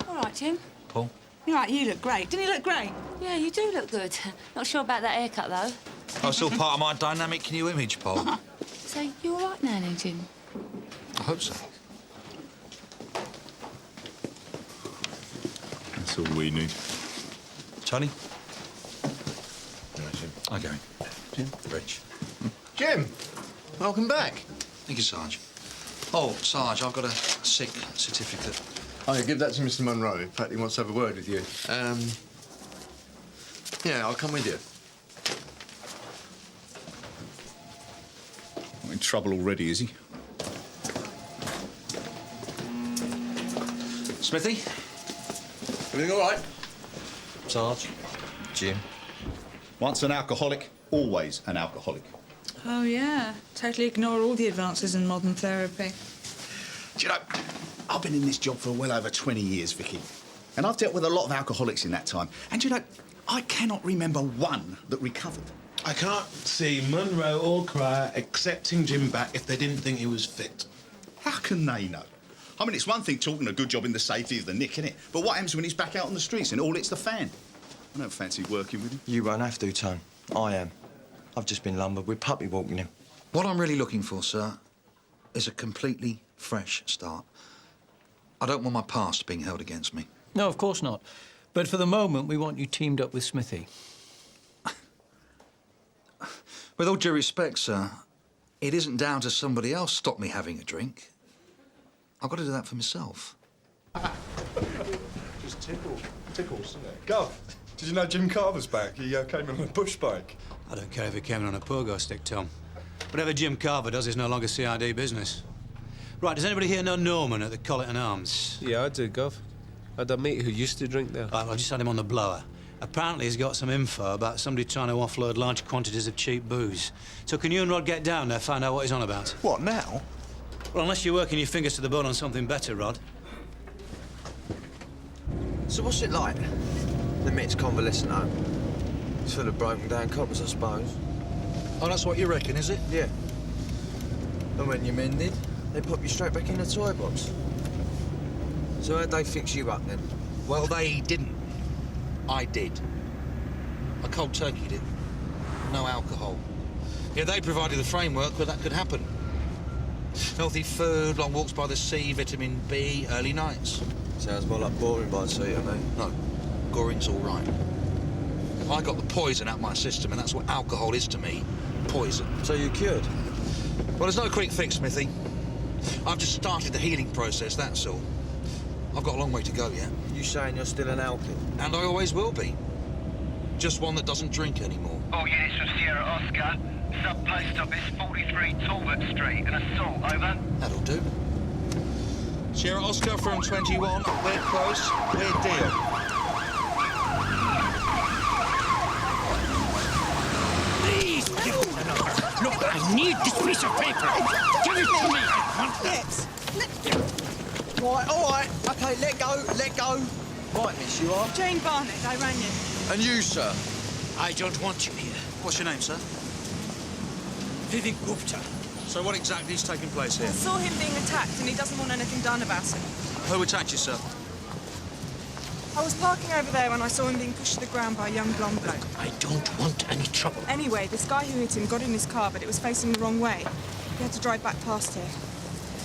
All right, Jim. Paul? You're right, you look great. Didn't he look great? Yeah, you do look good. Not sure about that haircut, though. Oh, it's all part of my dynamic new image, Paul. So, you all right now, then, Jim? I hope so. That's all we need. Tony? Yeah, Jim. Hi, Gary. Jim? Rich. Jim! Welcome back. Thank you, Sarge. Oh, Sarge, I've got a sick certificate. Oh, yeah, give that to Mr. Monroe. In fact, he wants to have a word with you. Yeah, I'll come with you. Not in trouble already, is he? Smithy? Everything all right? Sarge? Jim. Once an alcoholic, always an alcoholic. Oh, yeah. Totally ignore all the advances in modern therapy. Do you know, I've been in this job for well over 20 years, Vicky. And I've dealt with a lot of alcoholics in that time. And, you know, I cannot remember one that recovered. I can't see Monroe or Cryer accepting Jim back if they didn't think he was fit. How can they know? I mean, it's one thing talking a good job in the safety of the nick, innit? But what happens when he's back out on the streets and all hits the fan? I don't fancy working with him. You won't have to, Tone. I am. I've just been lumbered with puppy walking him. What I'm really looking for, sir, is a completely fresh start. I don't want my past being held against me. No, of course not. But for the moment, we want you teamed up with Smithy. With all due respect, sir, it isn't down to somebody else stop me having a drink. I've got to do that for myself. Just tickles, doesn't it? Gov, did you know Jim Carver's back? He came in on a push bike. I don't care if he came in on a pogo stick, Tom. Whatever Jim Carver does is no longer CID business. Right, does anybody here know Norman at the Colin Arms? Yeah, I do, Gov. I had a mate who used to drink there. Right, I just had him on the blower. Apparently he's got some info about somebody trying to offload large quantities of cheap booze. So can you and Rod get down there, find out what he's on about? What, now? Well, unless you're working your fingers to the bone on something better, Rod. So what's it like? The Met's convalescent home. It's full of broken down coppers, I suppose. Oh, that's what you reckon, is it? Yeah. And when you're mended, they pop you straight back in the toy box. So how'd they fix you up then? Well, they didn't. I did. I cold turkeyed it. No alcohol. Yeah, they provided the framework where that could happen. Healthy food, long walks by the sea, vitamin B, early nights. Sounds more like boring by the sea to me. No, Goring's all right. I got the poison out my system, and that's what alcohol is to me. Poison. So you're cured? Well, there's no quick fix, Smithy. I've just started the healing process, that's all. I've got a long way to go yet. You saying you're still an alky? And I always will be. Just one that doesn't drink anymore. All units from Sierra Oscar. Sub-post office 43 Talbot Street. An assault, over. That'll do. Sierra Oscar from 21. We're close. We're deal. Please, give me another. Look, I need this piece of paper. Give it to me. I want that. Right, all right. OK, let go. Right, miss, you are? Jane Barnett, I rang you. And you, sir? I don't want you here. What's your name, sir? Vivek Gupta. So what exactly is taking place here? I saw him being attacked and he doesn't want anything done about it. Who attacked you, sir? I was parking over there when I saw him being pushed to the ground by a young blonde bloke. I don't want any trouble. Anyway, this guy who hit him got in his car, but it was facing the wrong way. He had to drive back past here.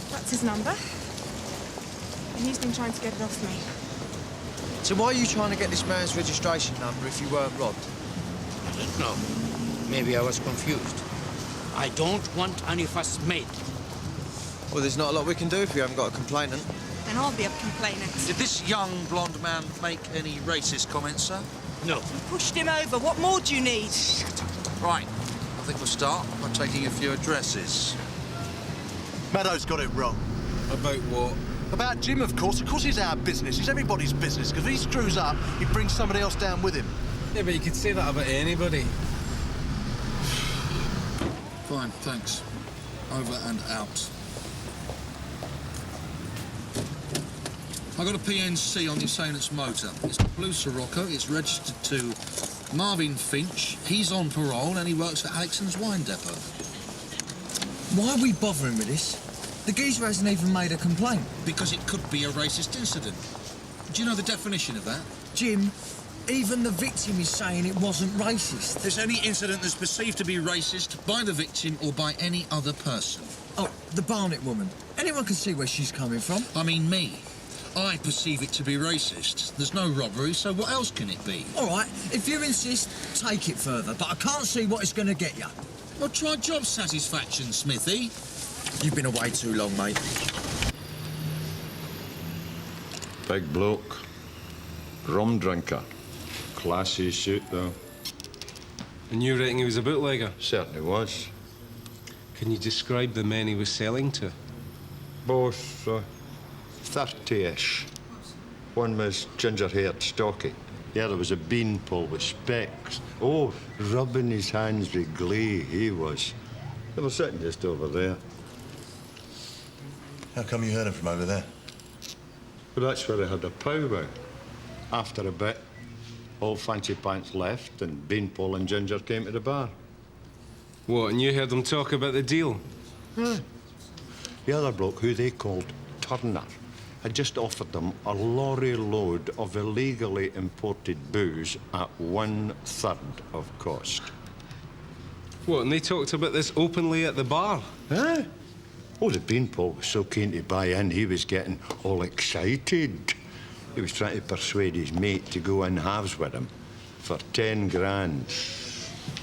That's his number. And he's been trying to get it off me. So why are you trying to get this man's registration number if you weren't robbed? I don't know. Maybe I was confused. I don't want any fuss made. Well, there's not a lot we can do if you haven't got a complainant. Then I'll be a complainant. Did this young blonde man make any racist comments, sir? No. You pushed him over. What more do you need? Right. I think we'll start by taking a few addresses. Meadows got it wrong. About what? About Jim, of course. Of course it's our business. It's everybody's business, because if he screws up, he brings somebody else down with him. Yeah, but you could say that about anybody. Fine, thanks. Over and out. I got a PNC on the assailant's motor. It's a blue Sirocco. It's registered to Marvin Finch. He's on parole and he works at Alexander's wine depot. Why are we bothering with this? The geezer hasn't even made a complaint. Because it could be a racist incident. Do you know the definition of that? Jim, even the victim is saying it wasn't racist. It's any incident that's perceived to be racist by the victim or by any other person. Oh, the Barnett woman. Anyone can see where she's coming from. I mean me. I perceive it to be racist. There's no robbery, so what else can it be? All right, if you insist, take it further, but I can't see what it's going to get you. Well, try job satisfaction, Smithy. You've been away too long, mate. Big bloke. Rum drinker. Classy suit, though. And you reckon he was a bootlegger? Certainly was. Can you describe the men he was selling to? Both 30-ish. One was ginger-haired, stocky. The other was a beanpole with specs. Oh, rubbing his hands with glee, he was. They were sitting just over there. How come you heard him from over there? Well, that's where I had a powwow. After a bit, old Fancy Pants left and Beanpole and Ginger came to the bar. What, and you heard them talk about the deal? Yeah. The other bloke, who they called Turner, had just offered them a lorry load of illegally imported booze at 1/3 of cost. What, and they talked about this openly at the bar? Huh? Oh, the Beanpole was so keen to buy in, he was getting all excited. He was trying to persuade his mate to go in halves with him for 10 grand.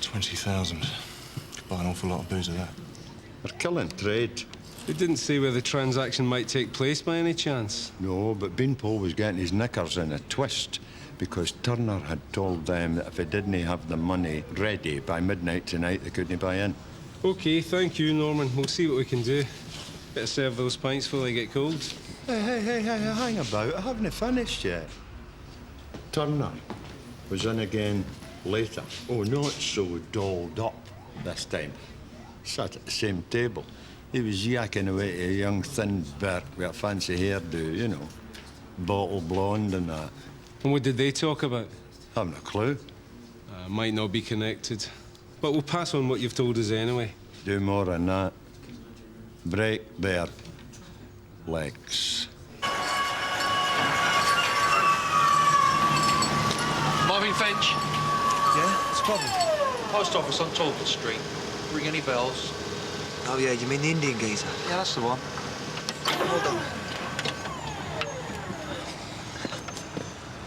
20,000. Could buy an awful lot of booze of that. They're killing trade. They didn't say where the transaction might take place by any chance. No, but Beanpole was getting his knickers in a twist because Turner had told them that if they didn't have the money ready by midnight tonight, they couldn't buy in. OK, thank you, Norman. We'll see what we can do. Better serve those pints before they get cold. Hey, hang about. I haven't finished yet. Turner was in again later. Oh, not so dolled up this time. Sat at the same table. He was yakking away to a young, thin Burke with a fancy hairdo, you know. Bottle blonde and that. And what did they talk about? Haven't a clue. Might not be connected. But we'll pass on what you've told us anyway. Do more than that. Break their legs. Marvin Finch. Yeah? What's the problem? Post office on Talbot Street. Ring any bells? Oh, yeah, you mean the Indian geezer? Yeah, that's the one. Hold on.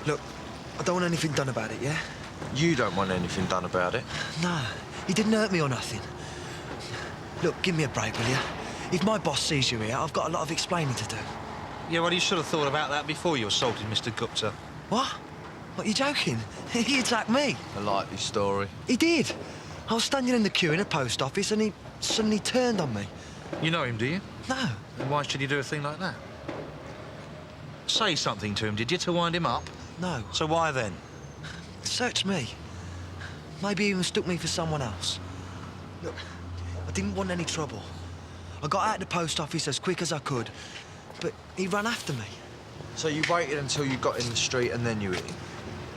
Look, I don't want anything done about it, yeah? You don't want anything done about it? No, he didn't hurt me or nothing. Look, give me a break, will you? If my boss sees you here, I've got a lot of explaining to do. Yeah, well, you should have thought about that before you assaulted Mr. Gupta. What? What, you joking? He attacked me. A likely story. He did. I was standing in the queue in a post office and he suddenly turned on me. You know him, do you? No. Then why should you do a thing like that? Say something to him, did you, to wind him up? No. So why then? Search me. Maybe he even mistook me for someone else. Look, I didn't want any trouble. I got out of the post office as quick as I could, but he ran after me. So you waited until you got in the street and then you hit him?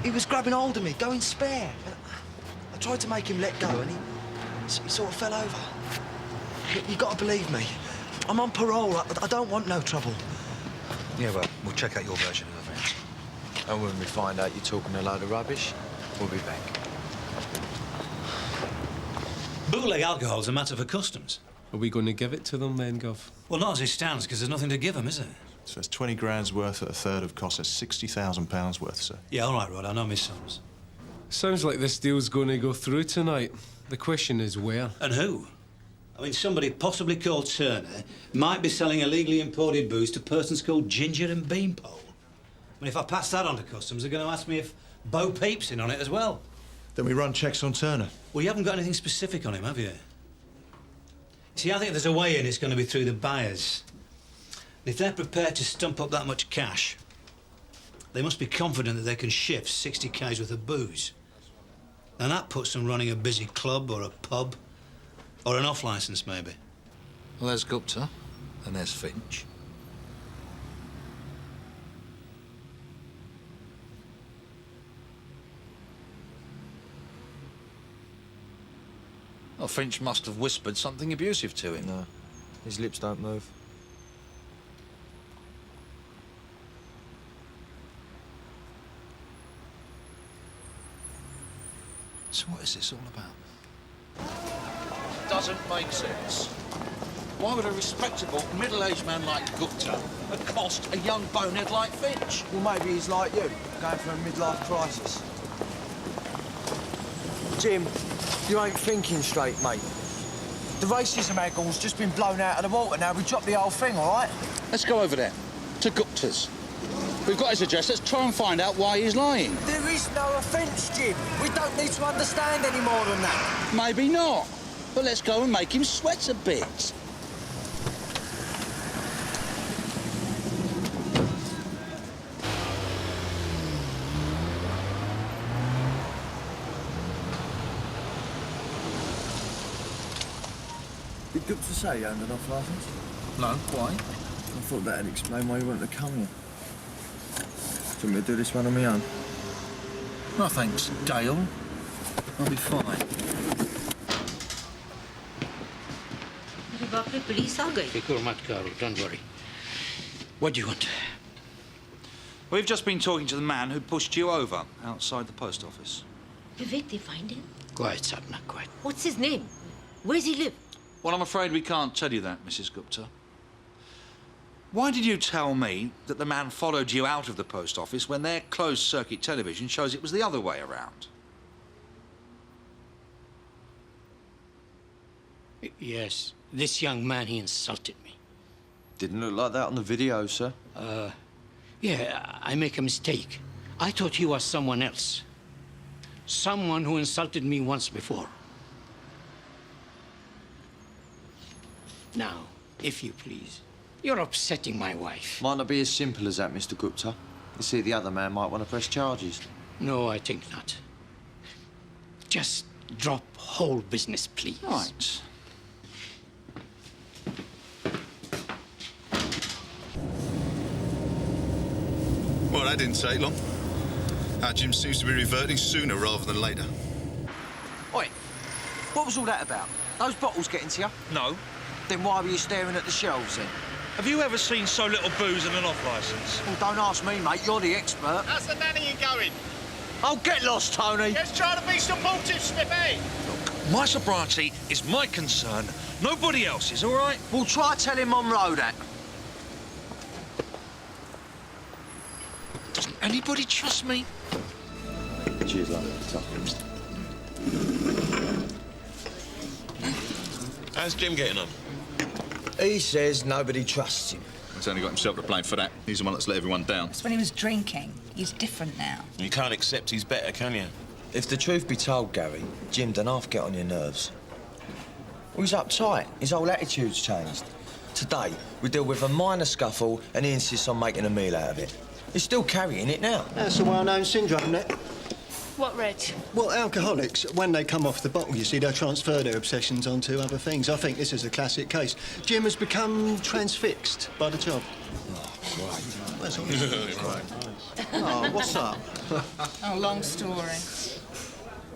He was grabbing hold of me, going spare. I tried to make him let go and he sort of fell over. Look, you got to believe me. I'm on parole. I don't want no trouble. Yeah, well, we'll check out your version of events. And when we find out you're talking a load of rubbish, we'll be back. Bootleg alcohol's a matter for customs. Are we going to give it to them then, Gov? Well, not as it stands, because there's nothing to give them, is there? So it's 20 grand's worth at a third of cost. That's £60,000 worth, sir. Yeah, all right, Rod, I know my sums. Sounds like this deal's going to go through tonight. The question is where. And who? I mean, somebody possibly called Turner might be selling illegally imported booze to persons called Ginger and Beanpole. I mean, if I pass that on to customs, they're going to ask me if Bo Peep's in on it as well. Then we run checks on Turner. Well, you haven't got anything specific on him, have you? See, I think if there's a way in, it's going to be through the buyers. If they're prepared to stump up that much cash, they must be confident that they can shift 60 k's worth of booze. And that puts them running a busy club or a pub or an off-licence, maybe. Well, there's Gupta and there's Finch. Well, Finch must have whispered something abusive to him. No, his lips don't move. So what is this all about? Doesn't make sense. Why would a respectable, middle-aged man like Gupta accost a young bonehead like Finch? Well, maybe he's like you, going through a midlife crisis. Jim, you ain't thinking straight, mate. The racism angle's just been blown out of the water now. We dropped the whole thing, all right? Let's go over there, to Gupta's. We've got his address. Let's try and find out why he's lying. There is no offence, Jim. We don't need to understand any more than that. Maybe not. But let's go and make him sweat a bit. Did Gupta say you owned an off-licence? No, why? I thought that'd explain why you wanted to come here. Do you want me to do this one on my own? No, thanks, Dale. I'll be fine. Police are going. Don't worry. What do you want? We've just been talking to the man who pushed you over outside the post office. Vivek, they find him? Quiet, Sapna, quiet. What's his name? Where's he live? Well, I'm afraid we can't tell you that, Mrs. Gupta. Why did you tell me that the man followed you out of the post office when their closed-circuit television shows it was the other way around? Yes, this young man, he insulted me. Didn't look like that on the video, sir. Yeah, I make a mistake. I thought he was someone else. Someone who insulted me once before. Now, if you please, you're upsetting my wife. Might not be as simple as that, Mr. Gupta. You see, the other man might want to press charges. No, I think not. Just drop whole business, please. Right. Well, that didn't take long. Our Jim seems to be reverting sooner rather than later. Oi, what was all that about? Those bottles getting to you? No. Then why were you staring at the shelves, then? Have you ever seen so little booze in an off-licence? Well, don't ask me, mate. You're the expert. How's the nanny going? Oh, get lost, Tony. Let's try to be supportive, Smithy. Look, my sobriety is my concern. Nobody else's, all right? Well, try telling Monroe that. Doesn't anybody trust me? Cheers, love. How's Jim getting on? He says nobody trusts him. He's only got himself to blame for that. He's the one that's let everyone down. It's when he was drinking. He's different now. You can't accept he's better, can you? If the truth be told, Gary, Jim done half get on your nerves. Well, he's uptight. His whole attitude's changed. Today, we deal with a minor scuffle and he insists on making a meal out of it. He's still carrying it now. That's a well-known syndrome, isn't it? What, Reg? Well, alcoholics, when they come off the bottle, you see, they transfer their obsessions onto other things. I think this is a classic case. Jim has become transfixed by the job. Oh, right. That's all. Oh, what's up? Oh, long story.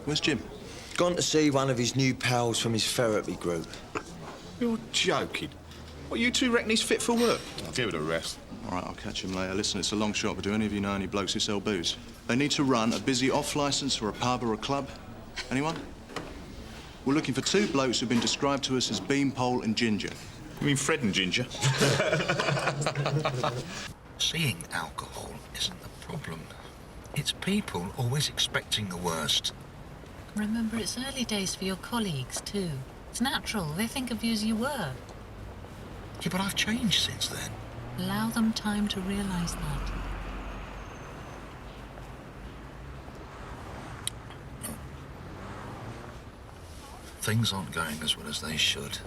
Where's Jim? Gone to see one of his new pals from his therapy group. You're joking. What, you two reckon he's fit for work? I'll give it a rest. All right, I'll catch him later. Listen, it's a long shot, but do any of you know any blokes who sell booze? They need to run a busy off licence for a pub or a club. Anyone? We're looking for 2 blokes who've been described to us as Beanpole and Ginger. You mean Fred and Ginger? Seeing alcohol isn't the problem. It's people always expecting the worst. Remember, it's early days for your colleagues, too. It's natural. They think of you as you were. Yeah, but I've changed since then. Allow them time to realise that. Things aren't going as well as they should.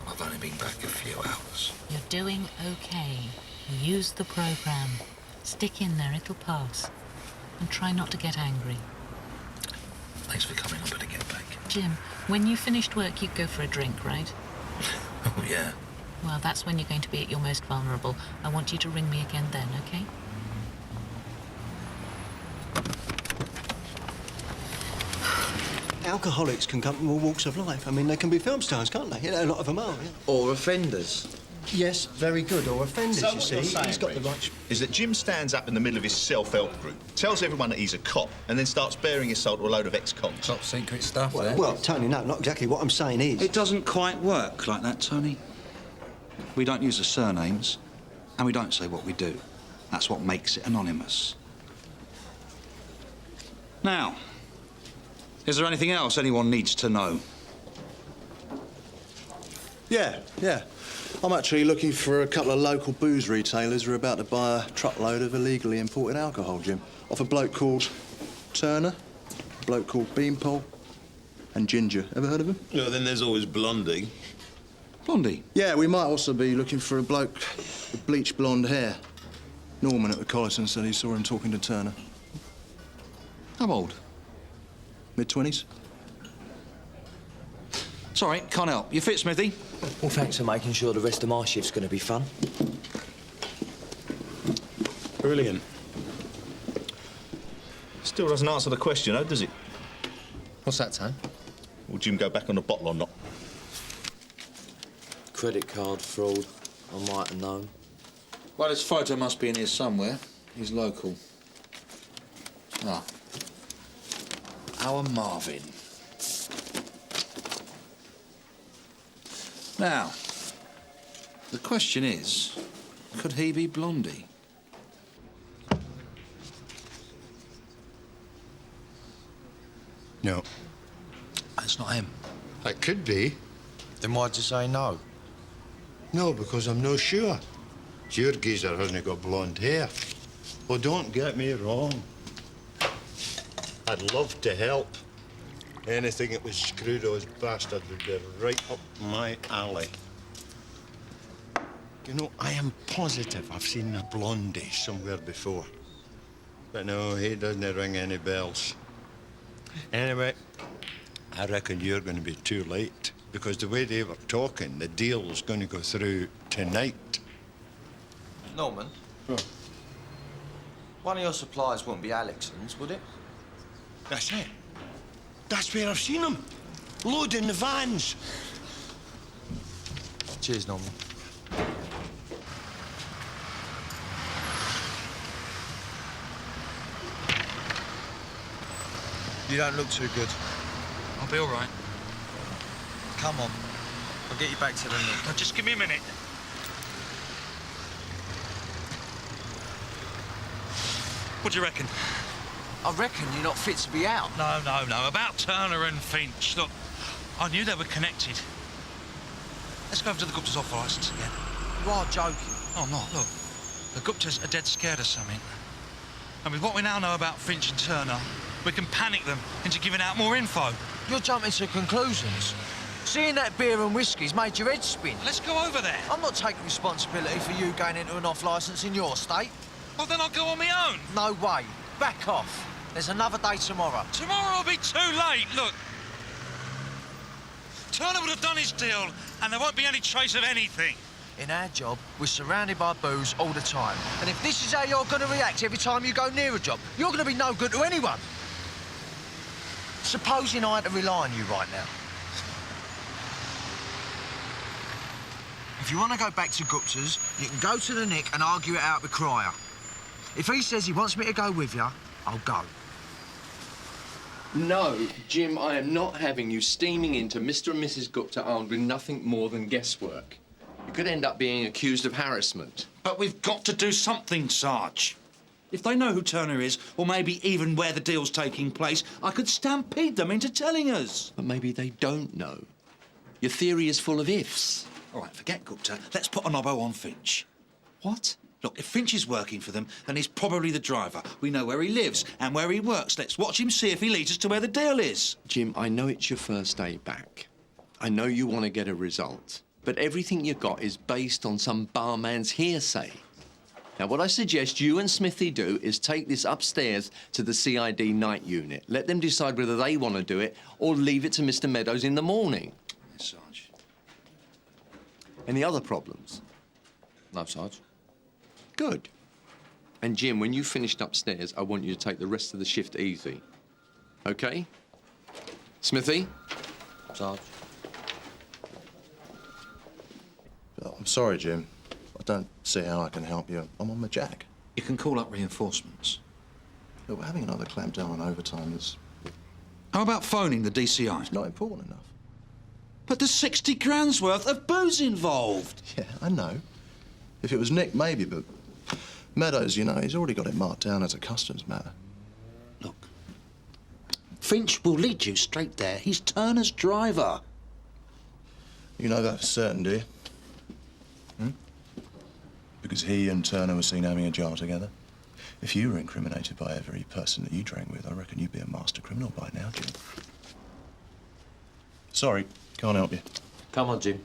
I've only been back a few hours. You're doing okay. Use the programme. Stick in there, it'll pass. And try not to get angry. Thanks for coming. I better get back. Jim, when you finished work, you'd go for a drink, right? Oh, yeah. Well, that's when you're going to be at your most vulnerable. I want you to ring me again then, OK? Alcoholics can come from all walks of life. I mean, they can be film stars, can't they? You know, a lot of them are. Yeah. Or offenders. Yes, very good. Or offenders, So you what see. you're saying, He's got the Reg, right... is that Jim stands up in the middle of his self-help group, tells everyone that he's a cop, and then starts bearing assault to a load of ex-cops. Top secret stuff, there. Well, Tony, no, not exactly. What I'm saying is... It doesn't quite work like that, Tony. We don't use the surnames, and we don't say what we do. That's what makes it anonymous. Now, is there anything else anyone needs to know? Yeah. I'm actually looking for a couple of local booze retailers who are about to buy a truckload of illegally imported alcohol, Jim. Off a bloke called Turner, a bloke called Beanpole, and Ginger. Ever heard of him? No, then there's always Blondie. Blondie? Yeah, we might also be looking for a bloke with bleached blonde hair. Norman at the Collison said he saw him talking to Turner. How old? Mid-20s. Sorry, can't help. You fit, Smithy? Well, thanks for making sure the rest of my shift's going to be fun. Brilliant. Still doesn't answer the question, though, does it? What's that, Tone? Will Jim go back on the bottle or not? Credit card fraud. I might have known. Well, his photo must be in here somewhere. He's local. Ah. Our Marvin. Now, the question is, could he be Blondie? No. It's not him. It could be. Then why'd you say no? No, because I'm no sure. Your geezer hasn't got blonde hair. Well, don't get me wrong. I'd love to help. Anything that would screw those bastards would be right up my alley. You know, I am positive I've seen a Blondie somewhere before. But no, he doesn't ring any bells. Anyway, I reckon you're going to be too late, because the way they were talking, the deal's going to go through tonight. Norman? One of your suppliers wouldn't be Alexon's, would it? That's it. That's where I've seen them. Loading the vans. Cheers, Norman. You don't look too good. I'll be all right. Come on. I'll get you back to the Nick. Now, just give me a minute. What do you reckon? I reckon you're not fit to be out. No. About Turner and Finch. Look, I knew they were connected. Let's go over to the Gupta's off licence again. You are joking. Oh, I'm not. Look, the Guptas are dead scared of something. And with what we now know about Finch and Turner, we can panic them into giving out more info. You're jumping to conclusions. Seeing that beer and whiskey's made your head spin. Let's go over there. I'm not taking responsibility for you going into an off licence in your state. Well, then I'll go on my own. No way. Back off. There's another day tomorrow. Tomorrow will be too late. Look. Turner would have done his deal, and there won't be any trace of anything. In our job, we're surrounded by booze all the time. And if this is how you're going to react every time you go near a job, you're going to be no good to anyone. Supposing I had to rely on you right now. If you want to go back to Gupta's, you can go to the Nick and argue it out with Cryer. If he says he wants me to go with you, I'll go. No, Jim, I am not having you steaming into Mr. and Mrs. Gupta armed with nothing more than guesswork. You could end up being accused of harassment. But we've got to do something, Sarge. If they know who Turner is, or maybe even where the deal's taking place, I could stampede them into telling us. But maybe they don't know. Your theory is full of ifs. All right, forget Gupta. Let's put an obbo on Finch. What? Look, if Finch is working for them, then he's probably the driver. We know where he lives and where he works. Let's watch him, see if he leads us to where the deal is. Jim, I know it's your first day back. I know you want to get a result. But everything you got is based on some barman's hearsay. Now, what I suggest you and Smithy do is take this upstairs to the CID night unit. Let them decide whether they want to do it or leave it to Mr. Meadows in the morning. Yes, Sarge. Any other problems? No, Sarge. Good. And Jim, when you've finished upstairs, I want you to take the rest of the shift easy. OK? Smithy? Sarge. I'm sorry, Jim. I don't see how I can help you. I'm on my jack. You can call up reinforcements. Look, we're having another clampdown on overtime is... How about phoning the DCI? It's not important enough. But there's 60 grand's worth of booze involved. Yeah, I know. If it was Nick, maybe, but... Meadows, you know, he's already got it marked down as a customs matter. Look, Finch will lead you straight there. He's Turner's driver. You know that for certain, do you? Because he and Turner were seen having a jar together. If you were incriminated by every person that you drank with, I reckon you'd be a master criminal by now, Jim. Sorry, can't help you. Come on, Jim.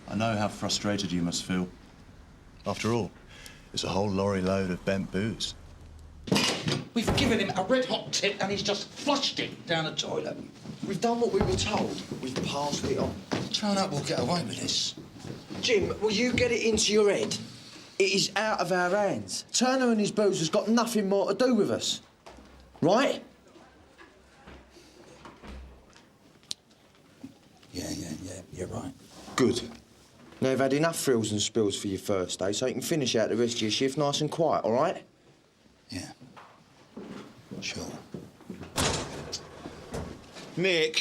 I know how frustrated you must feel. After all, it's a whole lorry load of bent booze. We've given him a red-hot tip and he's just flushed it down the toilet. We've done what we were told. We've passed it on. Turn up, we'll get away with this. Jim, will you get it into your head? It is out of our hands. Turner and his booze has got nothing more to do with us. Right? Yeah, you're right. Good. Now, you've had enough frills and spills for your first day, so you can finish out the rest of your shift nice and quiet, all right? Yeah. Sure. Nick.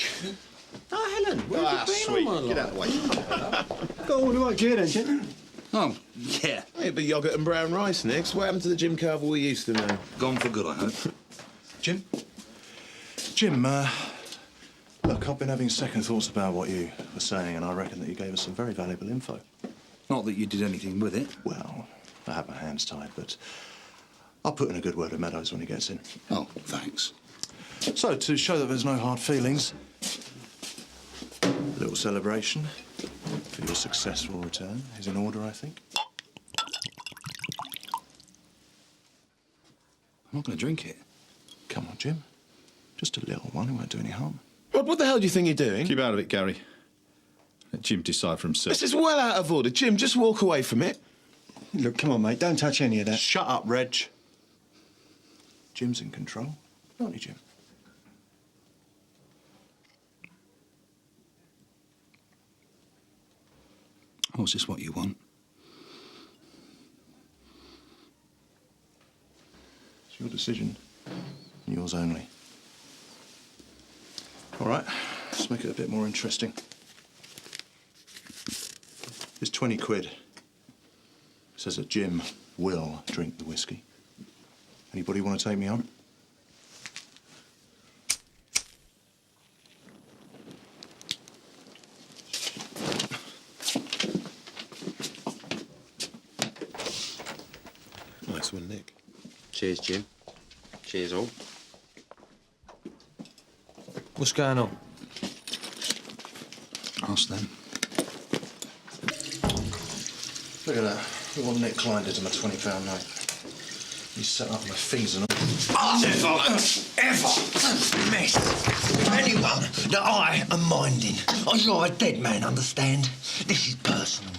Oh, Helen, where have you been Sweet. all my Get out life? of the way. Got all the right gear then, gent? Oh, yeah. Hey, but yoghurt and brown rice, Nix. What happened to the Jim Carver we used to know? Gone for good, I hope. Jim? Jim, look, I've been having second thoughts about what you were saying, and I reckon that you gave us some very valuable info. Not that you did anything with it. Well, I have my hands tied, but I'll put in a good word with Meadows when he gets in. Oh, thanks. So, to show that there's no hard feelings, a little celebration for your successful return is in order, I think. I'm not going to drink it. Come on, Jim. Just a little one. It won't do any harm. What the hell do you think you're doing? Keep out of it, Gary. Let Jim decide for himself. This is well out of order. Jim, just walk away from it. Look, come on, mate. Don't touch any of that. Shut up, Reg. Jim's in control. Aren't you, Jim? Oh, is this what you want? It's your decision. Yours only. All right, let's make it a bit more interesting. It's 20 quid. It says that Jim will drink the whiskey. Anybody want to take me on? Nice one, Nick. Cheers, Jim. Cheers, all. What's going on? Ask them. Look at that. Look what Nick Klein did to my £20 note. He's set up my fees and all. Ever mess with anyone that I am minding. Oh, you're a dead man, understand? This is personal.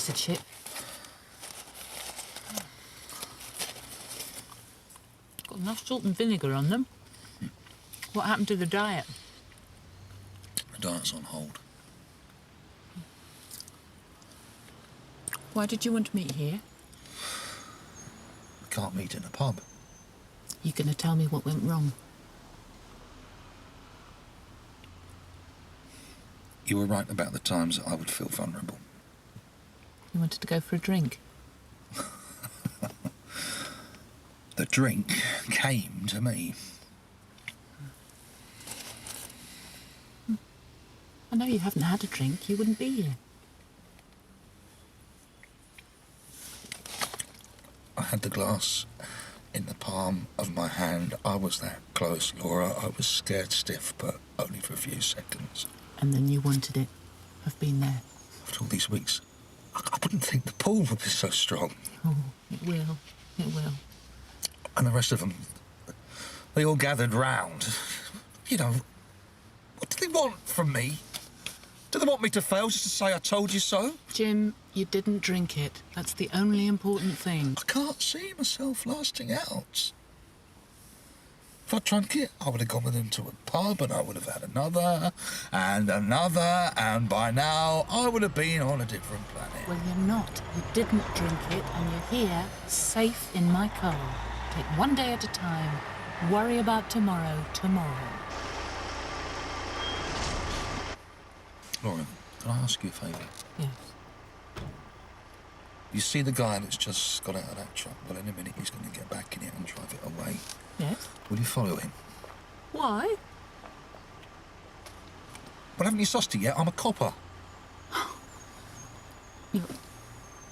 acid chip. Got enough salt and vinegar on them. What happened to the diet? The diet's on hold. Why did you want to meet here? We can't meet in a pub. You gonna tell me what went wrong? You were right about the times that I would feel vulnerable. You wanted to go for a drink? The drink came to me. I know you haven't had a drink. You wouldn't be here. I had the glass in the palm of my hand. I was that close, Laura. I was scared stiff, but only for a few seconds. And then you wanted it. I've been there. After all these weeks, I wouldn't think the pull would be so strong. Oh, it will. It will. And the rest of them, they all gathered round. You know, what do they want from me? Do they want me to fail just to say I told you so? Jim, you didn't drink it. That's the only important thing. I can't see myself lasting out. If I'd drunk it, I would have gone with him to a pub and I would have had another, and by now I would have been on a different planet. Well, you're not. You didn't drink it, and you're here, safe in my car. Take one day at a time. Worry about tomorrow, tomorrow. Laura, can I ask you a favour? Yes. You see the guy that's just got out of that truck? Well, in a minute he's going to get back in it and drive it away. Yes? Will you follow him? Why? Well, haven't you sussed it yet? I'm a copper. Look,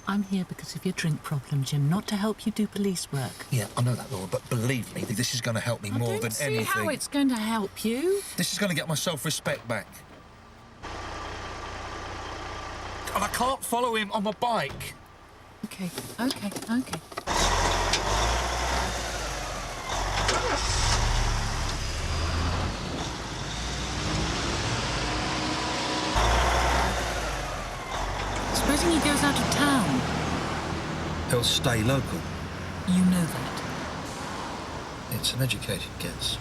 I'm here because of your drink problem, Jim, not to help you do police work. Yeah, I know that, Laura, but believe me, this is going to help me more than anything. I don't see how it's going to help you. This is going to get my self-respect back. And I can't follow him on my bike. Okay. Supposing he goes out of town? He'll stay local. You know that. It's an educated guess.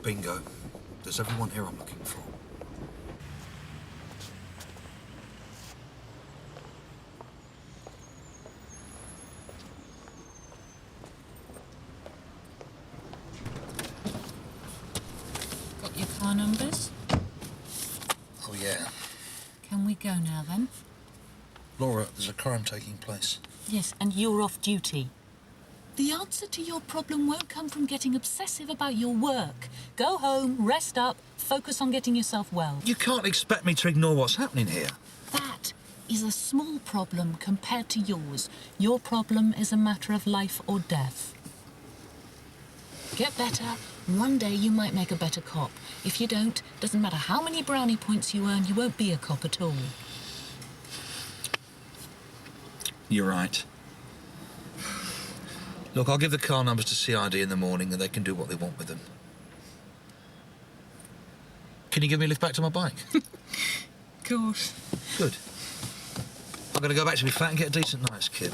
Bingo. There's everyone here I'm looking for. Got your car numbers? Oh, yeah. Can we go now, then? Laura, there's a crime taking place. Yes, and you're off duty. The answer to your problem won't come from getting obsessive about your work. Go home, rest up, focus on getting yourself well. You can't expect me to ignore what's happening here. That is a small problem compared to yours. Your problem is a matter of life or death. Get better. One day you might make a better cop. If you don't, doesn't matter how many brownie points you earn, you won't be a cop at all. You're right. Look, I'll give the car numbers to CID in the morning and they can do what they want with them. Can you give me a lift back to my bike? Of course. Good. I'm going to go back to my flat and get a decent night's kip.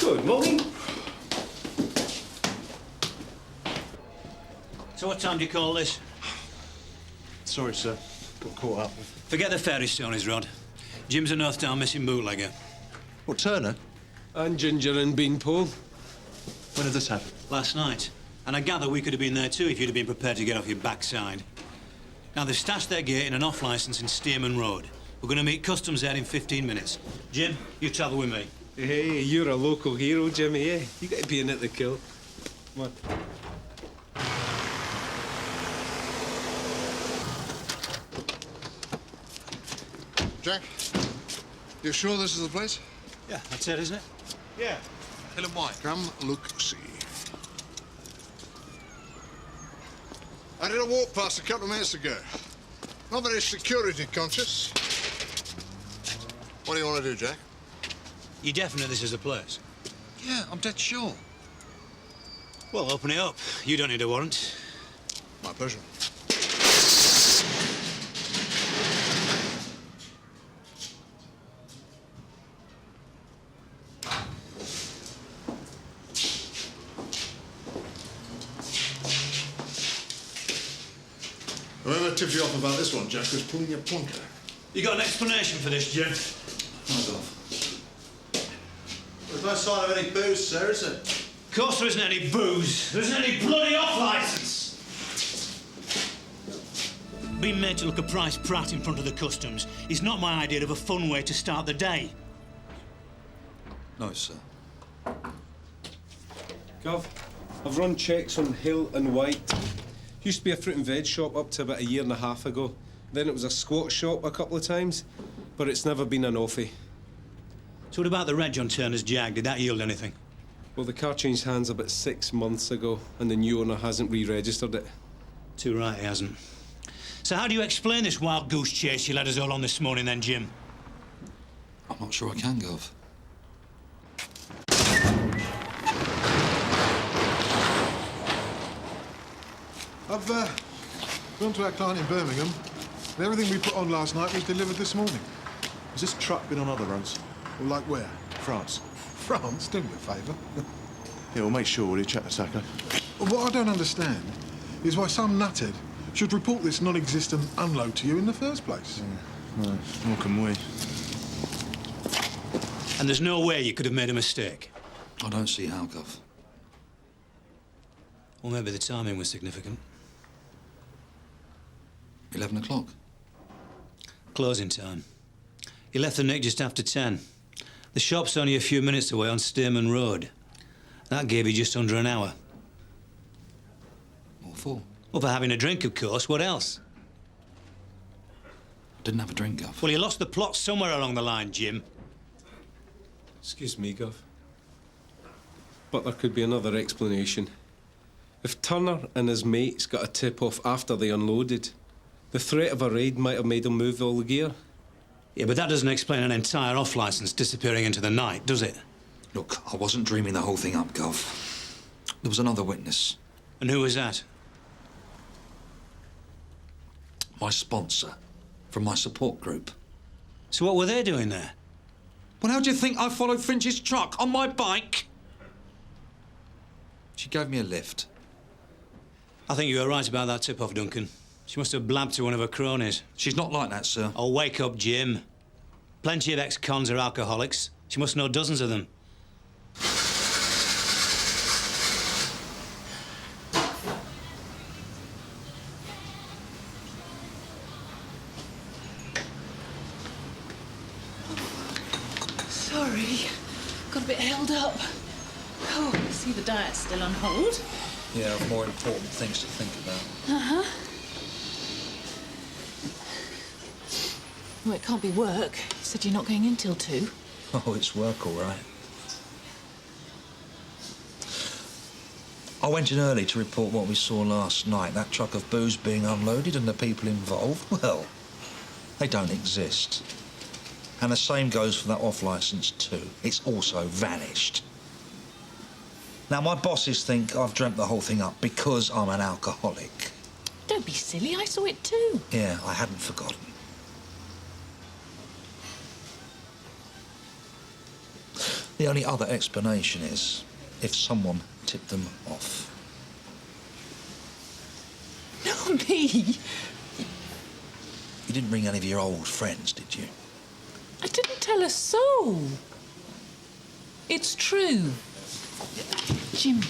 Good morning. So what time do you call this? Sorry, sir. got caught up. Forget the fairy stories, Rod. Jim's an Earthdown missing bootlegger. What, Turner? And Ginger and Beanpole. When did this happen? Last night. And I gather we could have been there too if you'd have been prepared to get off your backside. Now, they've stashed their gear in an off-licence in Stearman Road. We're going to meet customs there in 15 minutes. Jim, you travel with me. Hey, you're a local hero, Jimmy, eh? You get to be in at the kill. Come on. Jack, you sure this is the place? Yeah, that's it, isn't it? Yeah. Tell him why. Come, look, see. I did a walk past a couple of minutes ago. Not very security conscious. What do you want to do, Jack? You definite this is the place? Yeah, I'm dead sure. Well, open it up. You don't need a warrant. My pleasure. Whoever tipped you off about this one, Jack, was pulling your plunker. You got an explanation for this, Jim? Hands off. There's no sign of any booze, sir, is there? Of course there isn't any booze. There isn't any bloody off-licence. Being made to look a price prat in front of the customs is not my idea of a fun way to start the day. No, sir. Gov, I've run checks on Hill and White. Used to be a fruit and veg shop up to about a year and a half ago. Then it was a squat shop a couple of times, but it's never been an offie. So what about the reg on Turner's Jag? Did that yield anything? Well, the car changed hands about 6 months ago, and the new owner hasn't re-registered it. Too right, he hasn't. So how do you explain this wild goose chase you led us all on this morning, then, Jim? I'm not sure I can, Gov. I've gone to our client in Birmingham, and everything we put on last night was delivered this morning. Has this truck been on other roads? Well, like where? France. France? Do me a favour. Yeah, we'll make sure, will you? Check the taco. What I don't understand is why some nuthead should report this non-existent unload to you in the first place. No, nor can we. And there's no way you could have made a mistake? I don't see how, Gov. Well, maybe the timing was significant. 11 o'clock. Closing time. He left the nick just after 10. The shop's only a few minutes away on Stearman Road. That gave you just under an hour. What for? Well, for having a drink, of course. What else? Didn't have a drink, Gov. Well, you lost the plot somewhere along the line, Jim. Excuse me, Gov. But there could be another explanation. If Turner and his mates got a tip-off after they unloaded, the threat of a raid might have made them move all the gear. Yeah, but that doesn't explain an entire off-licence disappearing into the night, does it? Look, I wasn't dreaming the whole thing up, Gov. There was another witness. And who was that? My sponsor from my support group. So what were they doing there? Well, how do you think I followed Finch's truck on my bike? She gave me a lift. I think you were right about that tip-off, Duncan. She must have blabbed to one of her cronies. She's not like that, sir. Oh, wake up, Jim. Plenty of ex-cons are alcoholics. She must know dozens of them. Sorry. Got a bit held up. Oh, I see the diet's still on hold. Yeah, I've more important things to think about. Uh-huh. Well, it can't be work. You said you're not going in till 2. Oh, it's work, all right. I went in early to report what we saw last night, that truck of booze being unloaded and the people involved. Well, they don't exist. And the same goes for that off-licence too. It's also vanished. Now, my bosses think I've dreamt the whole thing up because I'm an alcoholic. Don't be silly, I saw it too. Yeah, I hadn't forgotten. The only other explanation is if someone tipped them off. Not me. You didn't ring any of your old friends, did you? I didn't tell a soul. It's true. Jim,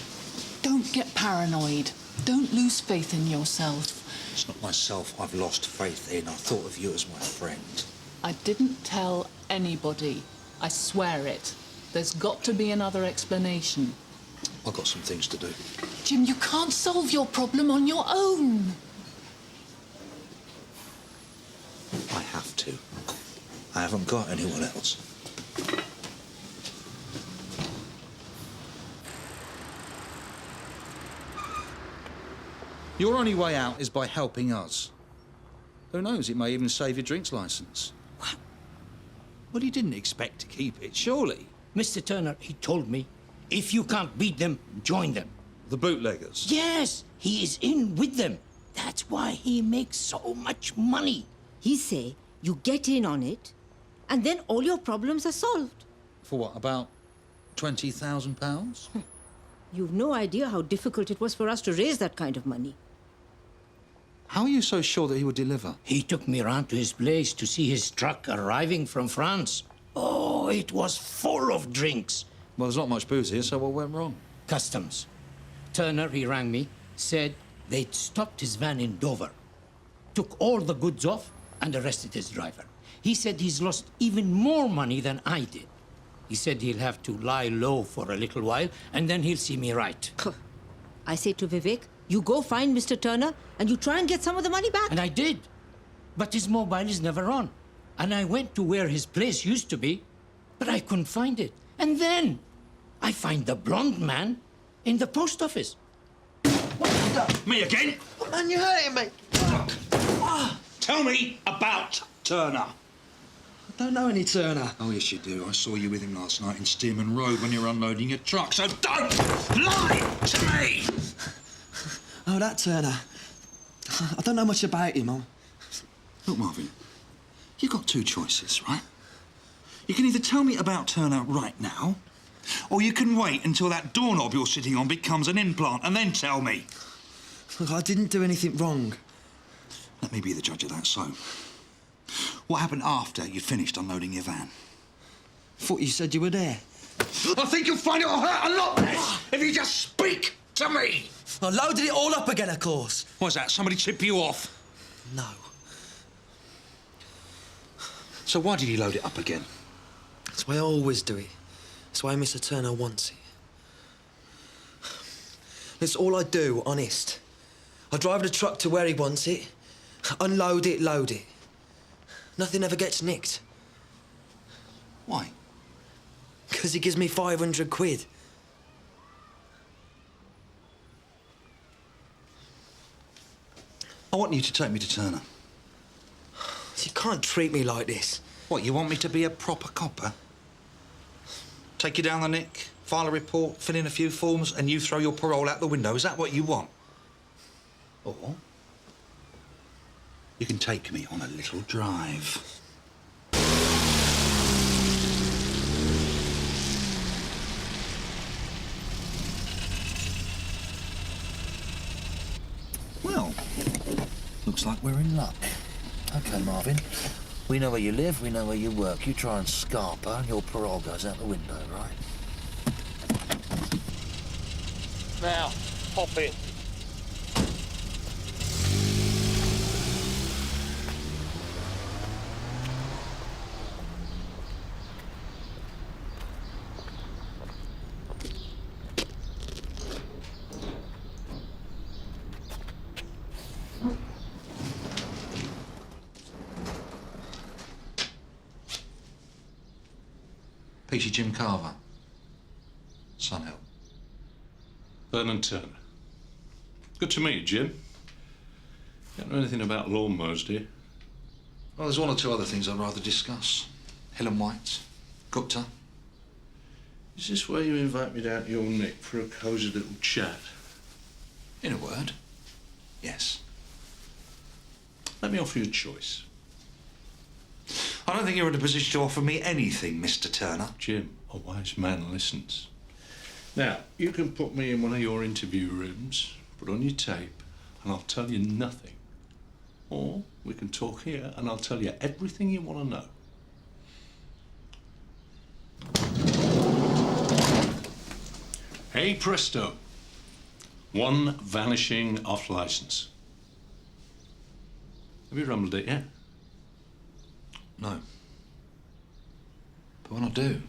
don't get paranoid. Don't lose faith in yourself. It's not myself I've lost faith in. I thought of you as my friend. I didn't tell anybody. I swear it. There's got to be another explanation. I've got some things to do. Jim, you can't solve your problem on your own. I have to. I haven't got anyone else. Your only way out is by helping us. Who knows, it may even save your drinks licence. What? Well, he didn't expect to keep it, surely. Mr. Turner, he told me, if you can't beat them, join them. The bootleggers? Yes, he is in with them. That's why he makes so much money. He say you get in on it, and then all your problems are solved. For what, about £20,000? You've no idea how difficult it was for us to raise that kind of money. How are you so sure that he would deliver? He took me round to his place to see his truck arriving from France. Oh, it was full of drinks. Well, there's not much booze here, so what went wrong? Customs. Turner, he rang me, said they'd stopped his van in Dover, took all the goods off, and arrested his driver. He said he's lost even more money than I did. He said he'll have to lie low for a little while, and then he'll see me right. I say to Vivek, you go find Mr. Turner, and you try and get some of the money back. And I did. But his mobile is never on. And I went to where his place used to be, but I couldn't find it. And then I find the blonde man in the post office. Me again? Man, you're hurting me. Tell me about Turner. I don't know any Turner. Oh, yes, you do. I saw you with him last night in Stearman Road when you were unloading your truck, so don't Lie to me! Oh, that Turner. I don't know much about him. Look, Marvin, you've got two choices, right? You can either tell me about Turner right now, or you can wait until that doorknob you're sitting on becomes an implant and then tell me. Look, I didn't do anything wrong. Let me be the judge of that, so. What happened after you finished unloading your van? Thought you said you were there. I think you'll find it'll hurt a lot less if you just speak to me. I loaded it all up again, of course. What's that? Somebody tip you off? No. So why did he load it up again? That's why I always do it. That's why Mr. Turner wants it. That's all I do, honest. I drive the truck to where he wants it, unload it, load it. Nothing ever gets nicked. Why? Because he gives me 500 quid. I want you to take me to Turner. You can't treat me like this. What, you want me to be a proper copper? Take you down the nick, file a report, fill in a few forms, and you throw your parole out the window. Is that what you want? Or you can take me on a little drive. Well, looks like we're in luck. OK, Marvin. We know where you live, we know where you work. You try and scarper, and your parole goes out the window, right? Now, hop in. PC Jim Carver. Sunhill. Vernon Turner. Good to meet you, Jim. You don't know anything about lawnmowers, do you? Well, there's one or two other things I'd rather discuss. Hill and White, Gupta. Is this where you invite me down to your nick for a cosy little chat? In a word, yes. Let me offer you a choice. I don't think you're in a position to offer me anything, Mr. Turner. Jim, a wise man listens. Now, you can put me in one of your interview rooms, put on your tape, and I'll tell you nothing. Or we can talk here and I'll tell you everything you want to know. Hey, presto. One vanishing off licence. Have you rumbled it yet? No. But when I do,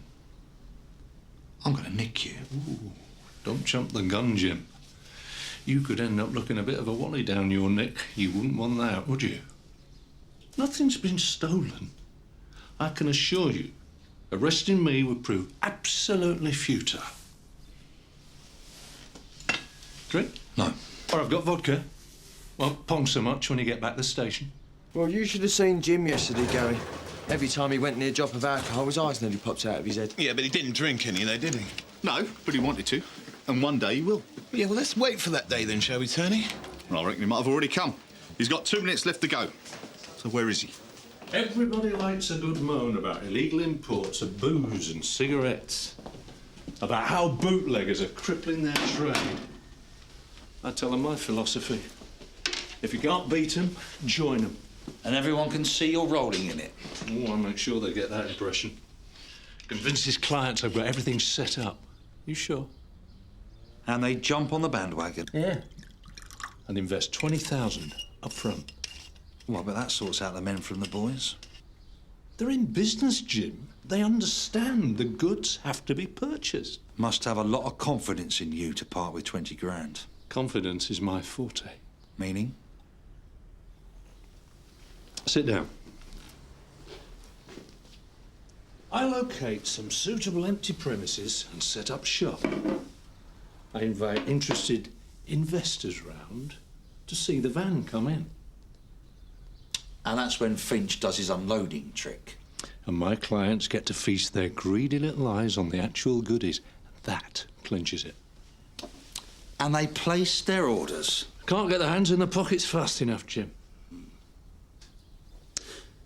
I'm going to nick you. Ooh, don't jump the gun, Jim. You could end up looking a bit of a wally down your neck. You wouldn't want that, would you? Nothing's been stolen. I can assure you, arresting me would prove absolutely futile. Drink? No. Or I've got vodka. Won't pong so much when you get back to the station. Well, you should have seen Jim yesterday, Gary. Every time he went near a drop of alcohol, his eyes nearly popped out of his head. Yeah, but he didn't drink any, though, did he? No, but he wanted to. And one day he will. Yeah, well, let's wait for that day then, shall we, Tony? Well, I reckon he might have already come. He's got 2 minutes left to go. So where is he? Everybody likes a good moan about illegal imports of booze and cigarettes. About how bootleggers are crippling their trade. I tell them my philosophy. If you can't beat them, join them. And everyone can see you're rolling in it. Oh, I'll make sure they get that impression. Convince his clients I've got everything set up. You sure? And they jump on the bandwagon. Yeah. And invest 20,000 up front. Well, but that sorts out the men from the boys. They're in business, Jim. They understand the goods have to be purchased. Must have a lot of confidence in you to part with 20 grand. Confidence is my forte. Meaning? Sit down. I locate some suitable empty premises and set up shop. I invite interested investors round to see the van come in. And that's when Finch does his unloading trick. And my clients get to feast their greedy little eyes on the actual goodies. That clinches it. And they place their orders. Can't get their hands in the pockets fast enough, Jim.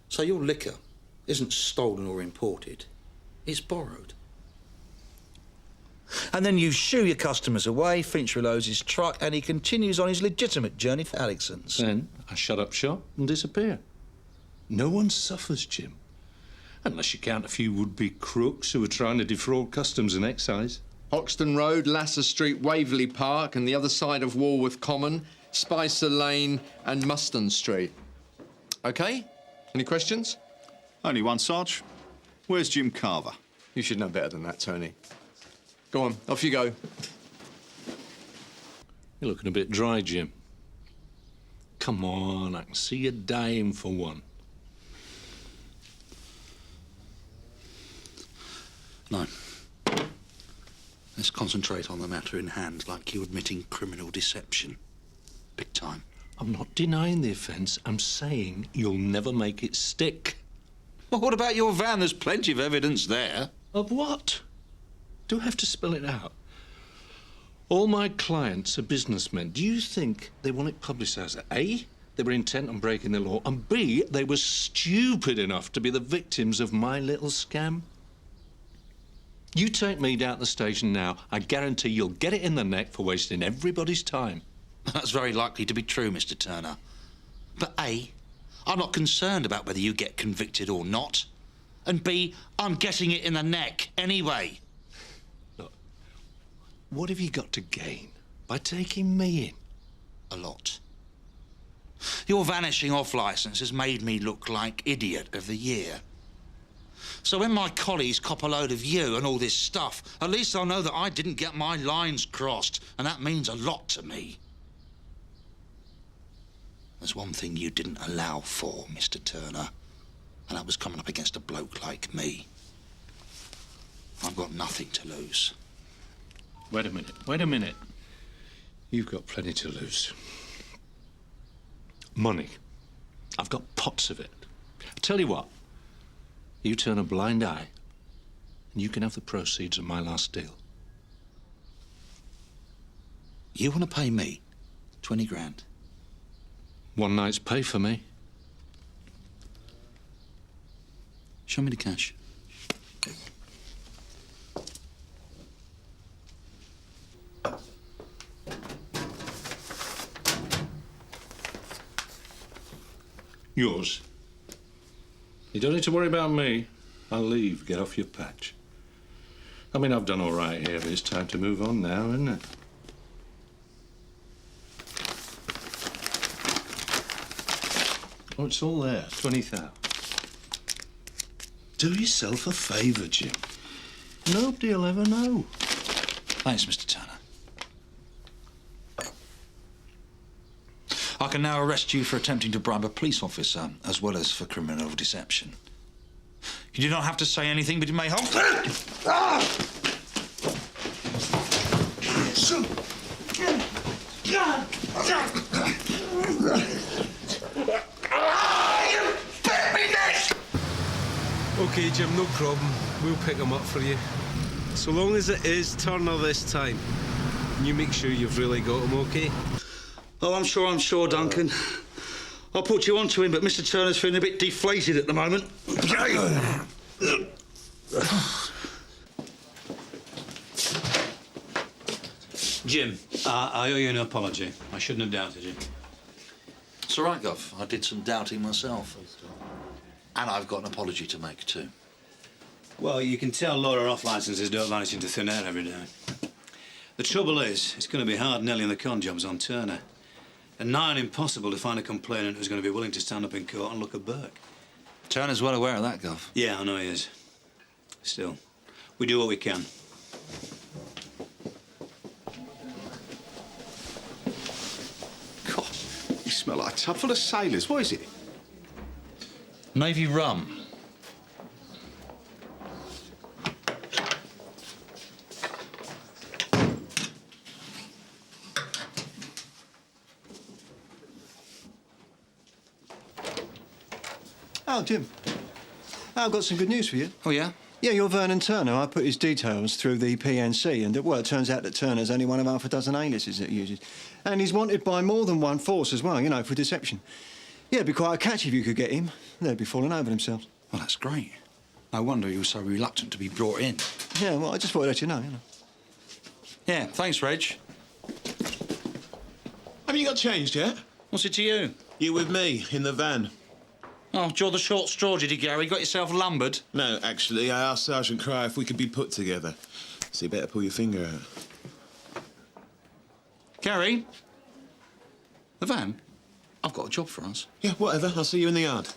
So your liquor isn't stolen or imported, it's borrowed. And then you shoo your customers away, Finch reloads his truck, and he continues on his legitimate journey for Alexander's. Then I shut up shop and disappear. No one suffers, Jim. Unless you count a few would-be crooks who are trying to defraud customs and excise. Hoxton Road, Lasser Street, Waverley Park, and the other side of Walworth Common, Spicer Lane and Muston Street. OK? Any questions? Only one, Sarge. Where's Jim Carver? You should know better than that, Tony. Go on, off you go. You're looking a bit dry, Jim. Come on, I can see a dime for one. No. Let's concentrate on the matter in hand, like you admitting criminal deception. Big time. I'm not denying the offence. I'm saying you'll never make it stick. Well, what about your van? There's plenty of evidence there. Of what? Do I have to spell it out? All my clients are businessmen. Do you think they want it publicised that A, they were intent on breaking the law, and B, they were stupid enough to be the victims of my little scam? You take me down to the station now, I guarantee you'll get it in the neck for wasting everybody's time. That's very likely to be true, Mr. Turner. But A, I'm not concerned about whether you get convicted or not. And B, I'm getting it in the neck anyway. Look, what have you got to gain by taking me in? A lot. Your vanishing off licence has made me look like Idiot of the Year. So when my colleagues cop a load of you and all this stuff, at least they'll know that I didn't get my lines crossed, and that means a lot to me. There's one thing you didn't allow for, Mr. Turner, and that was coming up against a bloke like me. I've got nothing to lose. Wait a minute. You've got plenty to lose. Money. I've got pots of it. Tell you what, you turn a blind eye, and you can have the proceeds of my last deal. You want to pay me 20 grand? One night's pay for me. Show me the cash. Yours. You don't need to worry about me. I'll leave. Get off your patch. I mean, I've done all right here, but it's time to move on now, isn't it? Oh, it's all there. 20,000. Do yourself a favour, Jim. Nobody'll ever know. Thanks, Mr. Turner. I can now arrest you for attempting to bribe a police officer, as well as for criminal deception. You do not have to say anything, but you may hold... OK, Jim, no problem. We'll pick him up for you. So long as it is Turner this time. And you make sure you've really got him, OK? Oh, I'm sure, Duncan. I'll put you onto him, but Mr. Turner's feeling a bit deflated at the moment. Jim, I owe you an apology. I shouldn't have doubted you. It's all right, Gov. I did some doubting myself. And I've got an apology to make, too. Well, you can tell Laura off licenses don't vanish into thin air every day. The trouble is, it's going to be hard nailing the con jobs on Turner. And nigh on impossible to find a complainant who's going to be willing to stand up in court and look a Burke. Turner's well aware of that, Gov. Yeah, I know he is. Still, we do what we can. God, you smell like a tub full of sailors. What is it? Navy rum. Oh, Jim. I've got some good news for you. Oh, yeah? Yeah, you're Vernon Turner. I put his details through the PNC, and, well, it turns out that Turner's only one of half a dozen aliases that he uses. And he's wanted by more than one force as well, you know, for deception. Yeah, it'd be quite a catch if you could get him. They'd be falling over themselves. Well, that's great. No wonder he was so reluctant to be brought in. Yeah, well, I just thought I'd let you know, you know. Yeah, thanks, Reg. Haven't you got changed yet? What's it to you? You with me, in the van. Oh, draw the short straw, did you, Gary? Got yourself lumbered? No, actually, I asked Sergeant Cry if we could be put together. So you better pull your finger out. Gary? The van? I've got a job for us. Yeah, whatever. I'll see you in the yard.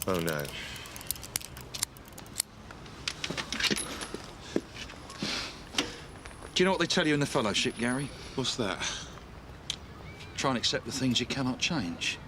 Oh, no. Do you know what they tell you in the fellowship, Gary? What's that? Try and accept the things you cannot change.